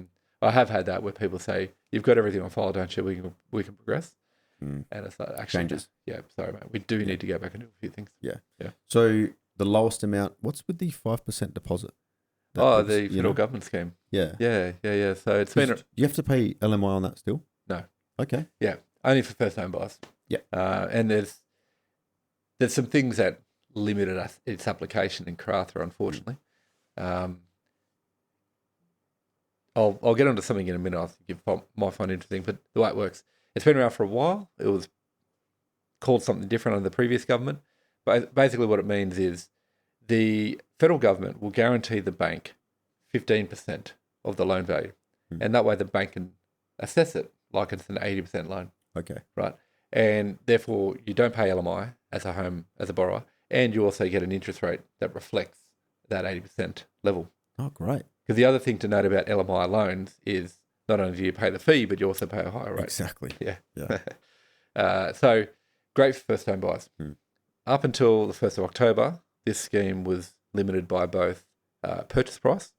have had that where people say, "You've got everything on file, don't you? We can progress." And it's like, actually, changes. Yeah, sorry, mate. We do need to go back and do a few things. Yeah. Yeah. So the lowest amount, what's with the 5% deposit? The federal government scheme. Yeah. Yeah. So it's been. You have to pay LMI on that still? No. Okay. Yeah, only for first home buyers. Yeah. And there's some things that limited its application in Karratha, unfortunately. I'll get onto something in a minute I think you might find interesting, but the way it works, it's been around for a while. It was called something different under the previous government. But basically what it means is the federal government will guarantee the bank 15% of the loan value. And that way the bank can assess it like it's an 80% loan. Okay. Right. And therefore you don't pay LMI as a borrower, and you also get an interest rate that reflects that 80% level. Oh, great. Because the other thing to note about LMI loans is not only do you pay the fee, but you also pay a higher rate. Exactly. Yeah. So great for first home buyers. Up until the 1st of October, this scheme was limited by both purchase price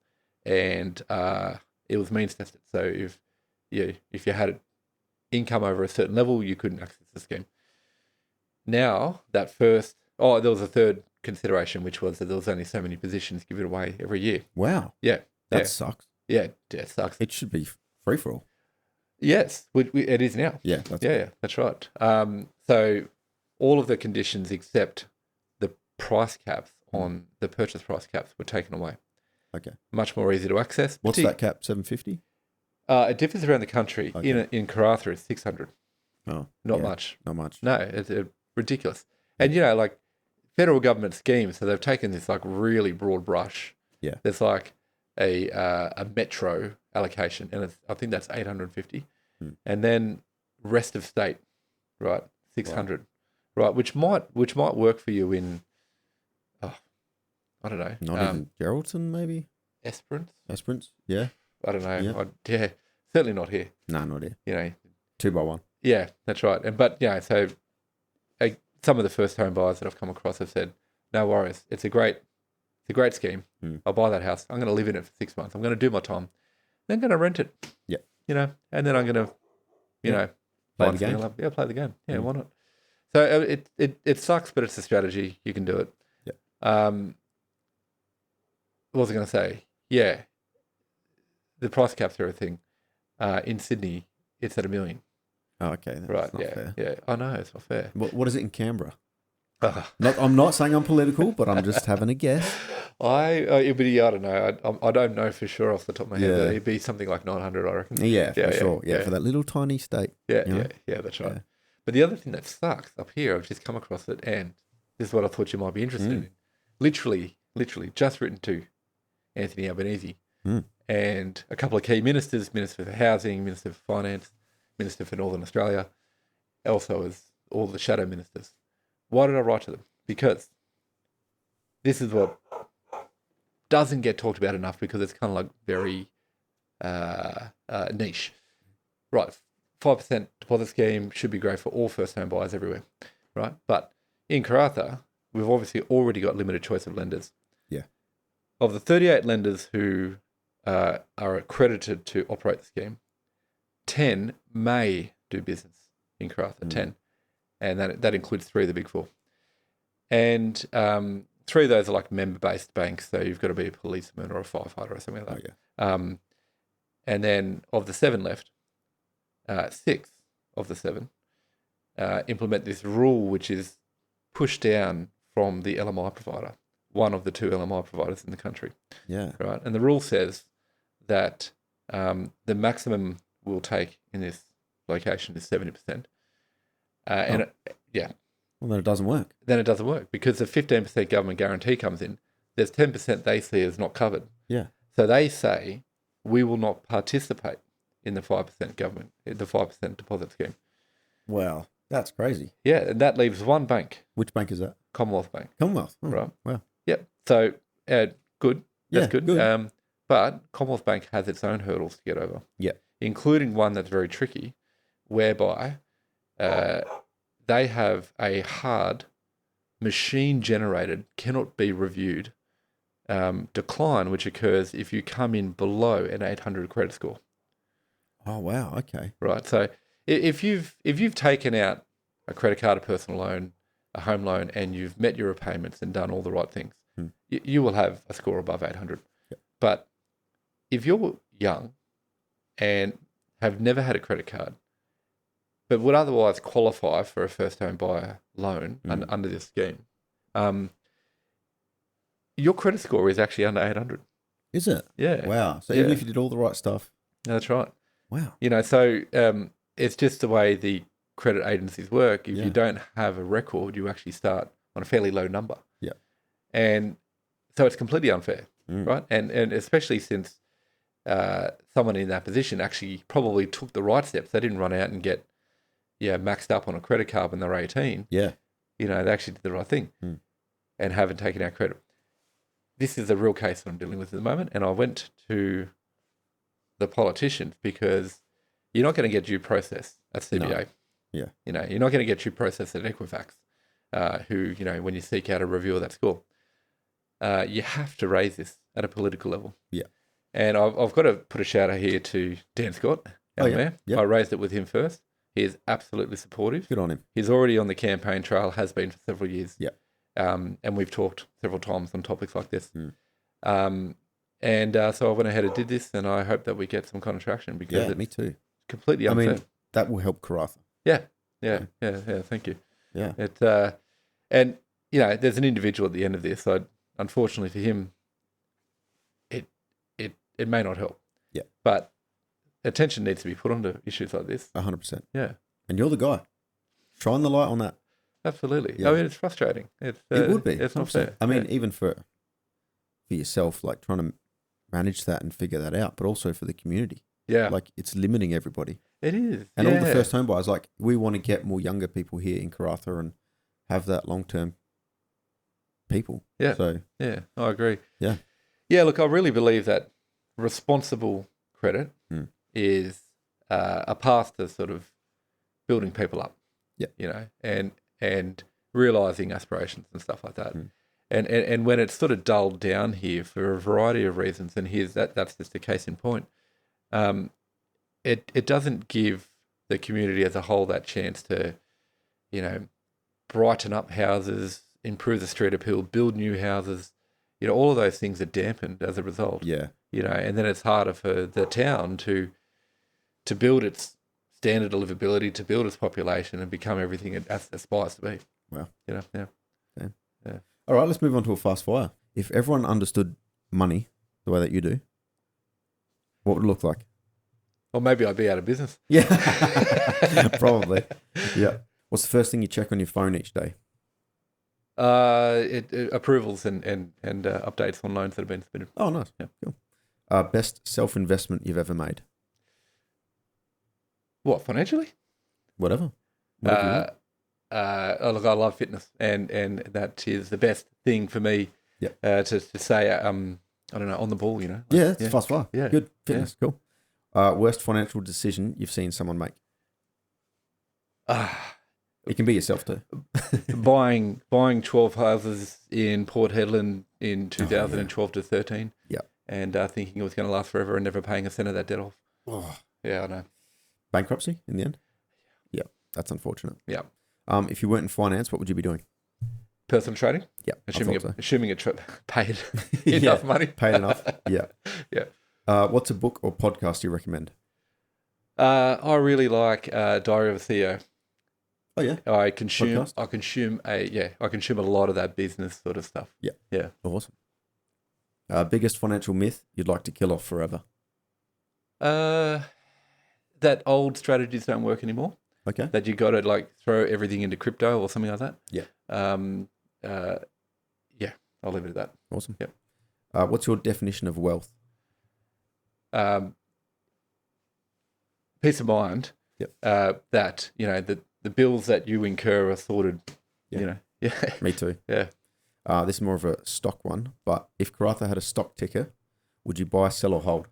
and it was means tested. So if you had income over a certain level, you couldn't access the scheme. Now that there was a third consideration, which was that there was only so many positions given away every year. Wow. Yeah. That sucks. Yeah, it sucks. It should be free for all. Yes, it is now. Yeah. That's right. So all of the conditions except the price caps on the purchase price caps were taken away. Okay. Much more easy to access. What's that cap? 750? It differs around the country. Okay. In Karratha, it's 600. Oh, Not much. Not much. No, it's ridiculous. And like federal government schemes, so they've taken this like really broad brush. Yeah. There's like a metro allocation, and I think that's 850, and then rest of state, right, 600, right, which might work for you in, I don't know, Not even Geraldton, maybe. Esperance, yeah. I don't know, certainly not here. No, not here. 2x1. Yeah, that's right, so some of the first home buyers that I've come across have said, no worries, it's a great scheme. I'll buy that house. I'm going to live in it for 6 months. I'm going to do my time. Then I'm going to rent it. Yeah. And then I'm going to, play the game. Play the game. Yeah, why not? So it sucks, but it's a strategy. You can do it. Yeah. What was I going to say? Yeah. The price caps are a thing. In Sydney, it's at $1 million. Oh, okay. That's right. not fair. Yeah. I know, it's not fair. What is it in Canberra? I'm not saying I'm political, but I'm just having a guess. I don't know. I don't know for sure off the top of my head. But it'd be something like 900, I reckon. Yeah, for sure. Yeah, for that little tiny state. Yeah, that's right. Yeah. But the other thing that sucks up here, I've just come across it, and this is what I thought you might be interested in. Literally, just written to Anthony Albanese and a couple of key ministers, Minister for Housing, Minister for Finance, Minister for Northern Australia, also as all the shadow ministers. Why did I write to them? Because this is what doesn't get talked about enough because it's kind of like very niche. Right, 5% deposit scheme should be great for all first home buyers everywhere, right? But in Karratha, we've obviously already got limited choice of lenders. Yeah. Of the 38 lenders who are accredited to operate the scheme, 10 may do business in Karratha, 10. And that includes 3 of the big 4. And 3 of those are like member-based banks, so you've got to be a policeman or a firefighter or something like that. And then of the 7 left, 6 of the 7 implement this rule, which is pushed down from the LMI provider, one of the 2 LMI providers in the country. Yeah. Right. And the rule says that the maximum we'll take in this location is 70%. Well, then it doesn't work. Then it doesn't work because the 15% government guarantee comes in. There's 10% they see as not covered. Yeah. So they say we will not participate in the 5% government, the 5% deposit scheme. Wow, that's crazy. Yeah, and that leaves one bank. Which bank is that? Commonwealth Bank. Commonwealth. Oh, right. Wow. Yep. So good. That's good. Good. But Commonwealth Bank has its own hurdles to get over. Yeah. Including one that's very tricky, whereby they have a hard, machine-generated, cannot be reviewed decline, which occurs if you come in below an 800 credit score. Oh wow. Okay. Right. So if you've taken out a credit card, a personal loan, a home loan, and you've met your repayments and done all the right things, you will have a score above 800. Yep. But if you're young and have never had a credit card, but would otherwise qualify for a first home buyer loan under this scheme, your credit score is actually under 800. Is it? Yeah. Wow. So even if you did all the right stuff. That's right. Wow. So it's just the way the credit agencies work. If you don't have a record, you actually start on a fairly low number. Yeah. And so it's completely unfair, right? And especially since someone in that position actually probably took the right steps. They didn't run out and get maxed up on a credit card when they were 18. Yeah. They actually did the right thing and haven't taken out credit. This is a real case that I'm dealing with at the moment. And I went to the politicians because you're not going to get due process at CBA. No. Yeah. You're not going to get due process at Equifax, who, when you seek out a review of that score. You have to raise this at a political level. Yeah. And I've got to put a shout out here to Dan Scott, our mayor. Yep. I raised it with him first. He is absolutely supportive. Good on him. He's already on the campaign trail, has been for several years. Yeah. And we've talked several times on topics like this. So I went ahead and did this, and I hope that we get some kind of traction because it's me too. completely unfair. I mean, that will help Karratha. Yeah. Thank you. Yeah. And there's an individual at the end of this. Unfortunately for him, it may not help. Yeah. But attention needs to be put onto issues like this. 100%. Yeah. And you're the guy. Shine the light on that. Absolutely. Yeah. I mean, it's frustrating. It would be. It's not fair. I mean, even for yourself, like trying to manage that and figure that out, but also for the community. Yeah. Like it's limiting everybody. It is. And all the first home buyers, like we want to get more younger people here in Karratha and have that long-term people. Yeah. So yeah, I agree. Yeah. Yeah, look, I really believe that responsible credit is a path to sort of building people up. Yeah. And realising aspirations and stuff like that. And when it's sort of dulled down here for a variety of reasons, and that's just a case in point, it doesn't give the community as a whole that chance to, brighten up houses, improve the street appeal, build new houses. All of those things are dampened as a result. Yeah. And then it's harder for the town to build its standard of livability, to build its population and become everything it aspires to be. Wow. Yeah. Okay. Yeah. All right, let's move on to a fast fire. If everyone understood money the way that you do, what would it look like? Or maybe I'd be out of business. Yeah. Probably. Yeah. What's the first thing you check on your phone each day? Approvals and updates on loans that have been submitted. Oh, nice. Yeah. Cool. Best self-investment you've ever made? What, financially? Whatever. Look, I love fitness, and that is the best thing for me. Yeah. To say, I don't know, on the ball, Yeah, it's fast fire. Yeah. Good fitness. Cool. Worst financial decision you've seen someone make? It can be yourself too. buying 12 houses in Port Hedland in 2012 to 13. Yeah. And thinking it was going to last forever and never paying a cent of that debt off. Oh. Yeah, I know. Bankruptcy in the end? That's unfortunate. Yeah. If you weren't in finance, what would you be doing? Personal training? Yeah, Assuming it paid Yeah, enough money. paid enough. Yeah. Yeah. What's a book or podcast you recommend? I really like Diary of a CEO. Oh yeah, I consume podcast. I consume a lot of that business sort of stuff. Yeah. Yeah. Awesome. Biggest financial myth you'd like to kill off forever? That old strategies don't work anymore. Okay. That you got to like throw everything into crypto or something like that. Yeah. Yeah, I'll leave it at that. Awesome. Yep. What's your definition of wealth? Peace of mind. Yep. That the bills that you incur are sorted. Yeah. Yeah. Me too. Yeah. This is more of a stock one, but if Karratha had a stock ticker, would you buy, sell, or hold?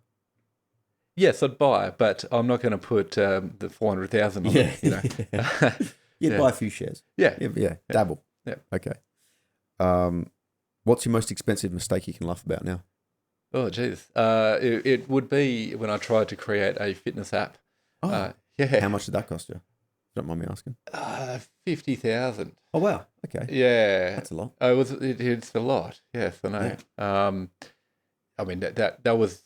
Yes, I'd buy, but I'm not going to put the 400,000 on it. You'd Yeah. buy a few shares. Yeah. Yeah. Dabble. Yeah. Okay. What's your most expensive mistake you can laugh about now? Oh, geez. It would be when I tried to create a fitness app. Oh, Yeah. how much did that cost you? Don't mind me asking. 50,000. Oh wow. Okay. Yeah. That's a lot. It's a lot. Yes, I know. Yeah. I mean that was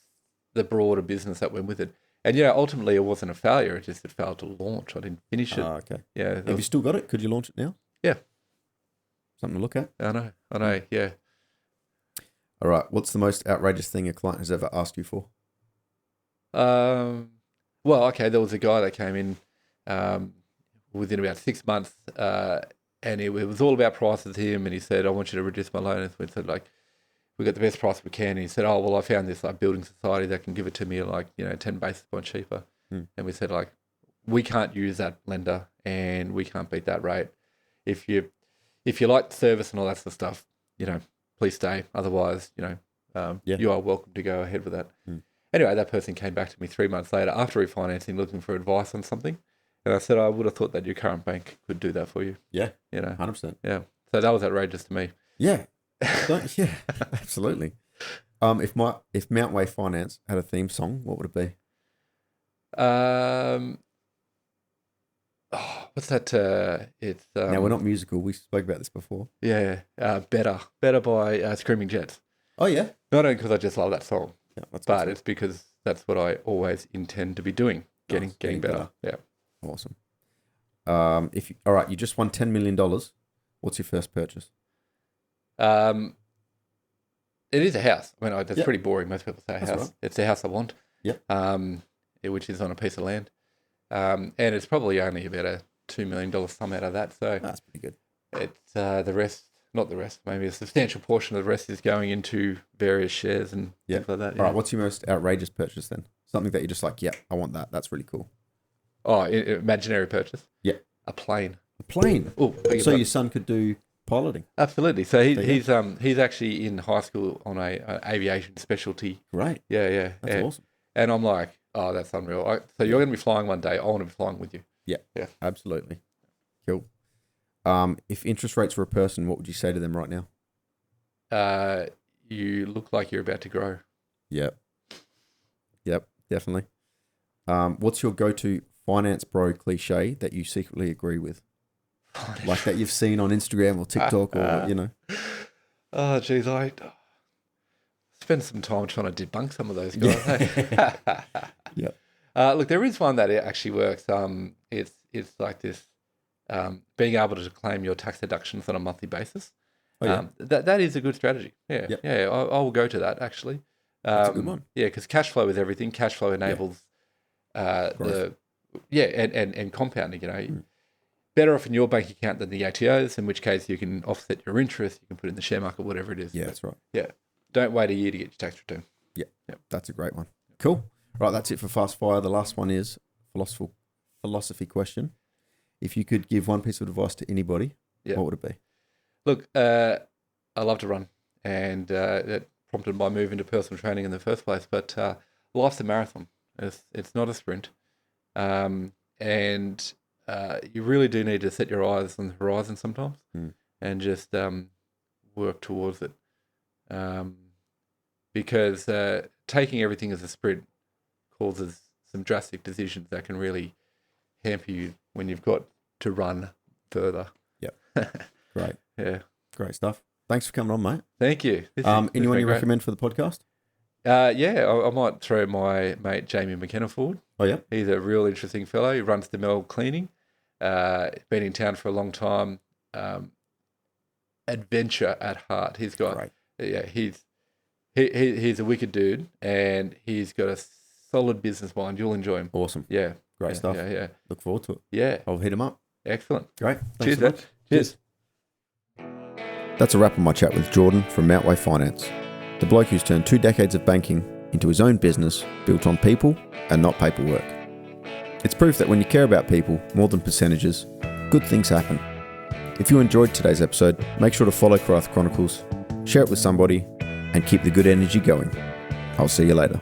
the broader business that went with it, and ultimately it wasn't a failure. It failed to launch. I didn't finish it. Okay. Yeah. Have you still got it? Could you launch it now? Yeah. Something to look at. I know. Yeah. All right. What's the most outrageous thing a client has ever asked you for? Well, okay. There was a guy that came in within about 6 months, and it was all about price with him. And he said, "I want you to reduce my loan." And we said, "Like, we got the best price we can." And he said, "Oh, well, I found this like building society that can give it to me like 10 basis points cheaper." And we said, like, we can't use that lender, and we can't beat that rate. If you like the service and all that sort of stuff, please stay. Otherwise, you are welcome to go ahead with that. Anyway, that person came back to me 3 months later after refinancing, looking for advice on something. And I said, I would have thought that your current bank could do that for you. Yeah. 100%. Yeah. So that was outrageous to me. Yeah. Yeah. Absolutely. If Mountway Finance had a theme song, what would it be? What's that? It's now we're not musical. We spoke about this before. Yeah. Better by Screaming Jets. Oh yeah. Not only because I just love that song, that's but it's because that's what I always intend to be doing. Getting better. Yeah. Awesome. All right, you just won $10 million. What's your first purchase? It is a house. I mean, that's pretty boring. Most people say a house. Right. It's the house I want. Yeah. Which is on a piece of land. And it's probably only about a $2 million sum out of that. So that's pretty good. It's the rest, not the rest, maybe a substantial portion of the rest is going into various shares and things like that. All right, what's your most outrageous purchase then? Something that you're just like, I want that. That's really cool. Oh, imaginary purchase? Yeah. A plane. A plane? Oh, so your son could do piloting? Absolutely. So he's actually in high school on a aviation specialty. Great. Yeah. That's awesome. And I'm like, oh, that's unreal. So you're going to be flying one day. I want to be flying with you. Yeah. Absolutely. Cool. If interest rates were a person, what would you say to them right now? You look like you're about to grow. Yep, definitely. What's your go-to finance bro cliche that you secretly agree with? Like that you've seen on Instagram or TikTok or. Oh, geez, I spend some time trying to debunk some of those guys. Yeah. Look, there is one that actually works. It's like this, being able to claim your tax deductions on a monthly basis. Oh, yeah. That is a good strategy. Yeah. Yep. Yeah. I will go to that actually. That's a good one. Yeah, because cash flow is everything. Cash flow enables and compounding. Better off in your bank account than the ATOs, in which case you can offset your interest, you can put it in the share market, whatever it is. Yeah, that's right. Yeah. Don't wait a year to get your tax return. Yeah. That's a great one. Cool. Right, that's it for Fast Fire. The last one is philosophy question. If you could give one piece of advice to anybody, what would it be? Look, I love to run, and that prompted my move into personal training in the first place. But life's a marathon. It's not a sprint, and you really do need to set your eyes on the horizon sometimes, and just work towards it. Because taking everything as a sprint causes some drastic decisions that can really hamper you when you've got to run further. Great. Yeah. Great stuff. Thanks for coming on, mate. Thank you. Anyone you recommend for the podcast? I might throw my mate Jamie McKenna forward. Oh, yeah? He's a real interesting fellow. He runs the Mel Cleaning. Been in town for a long time. Adventure at heart. He's got, Great. Yeah, he's a wicked dude, and he's got a solid business mind. You'll enjoy him. Awesome. Yeah. Great stuff. Yeah. Look forward to it. Yeah. I'll hit him up. Excellent. Great. Cheers, Thanks so Dad. much. Cheers. That's a wrap on my chat with Jordan from Mountway Finance, the bloke who's turned 2 decades of banking into his own business built on people and not paperwork. It's proof that when you care about people more than percentages, good things happen. If you enjoyed today's episode, make sure to follow Karratha Chronicles, share it with somebody, and keep the good energy going. I'll see you later.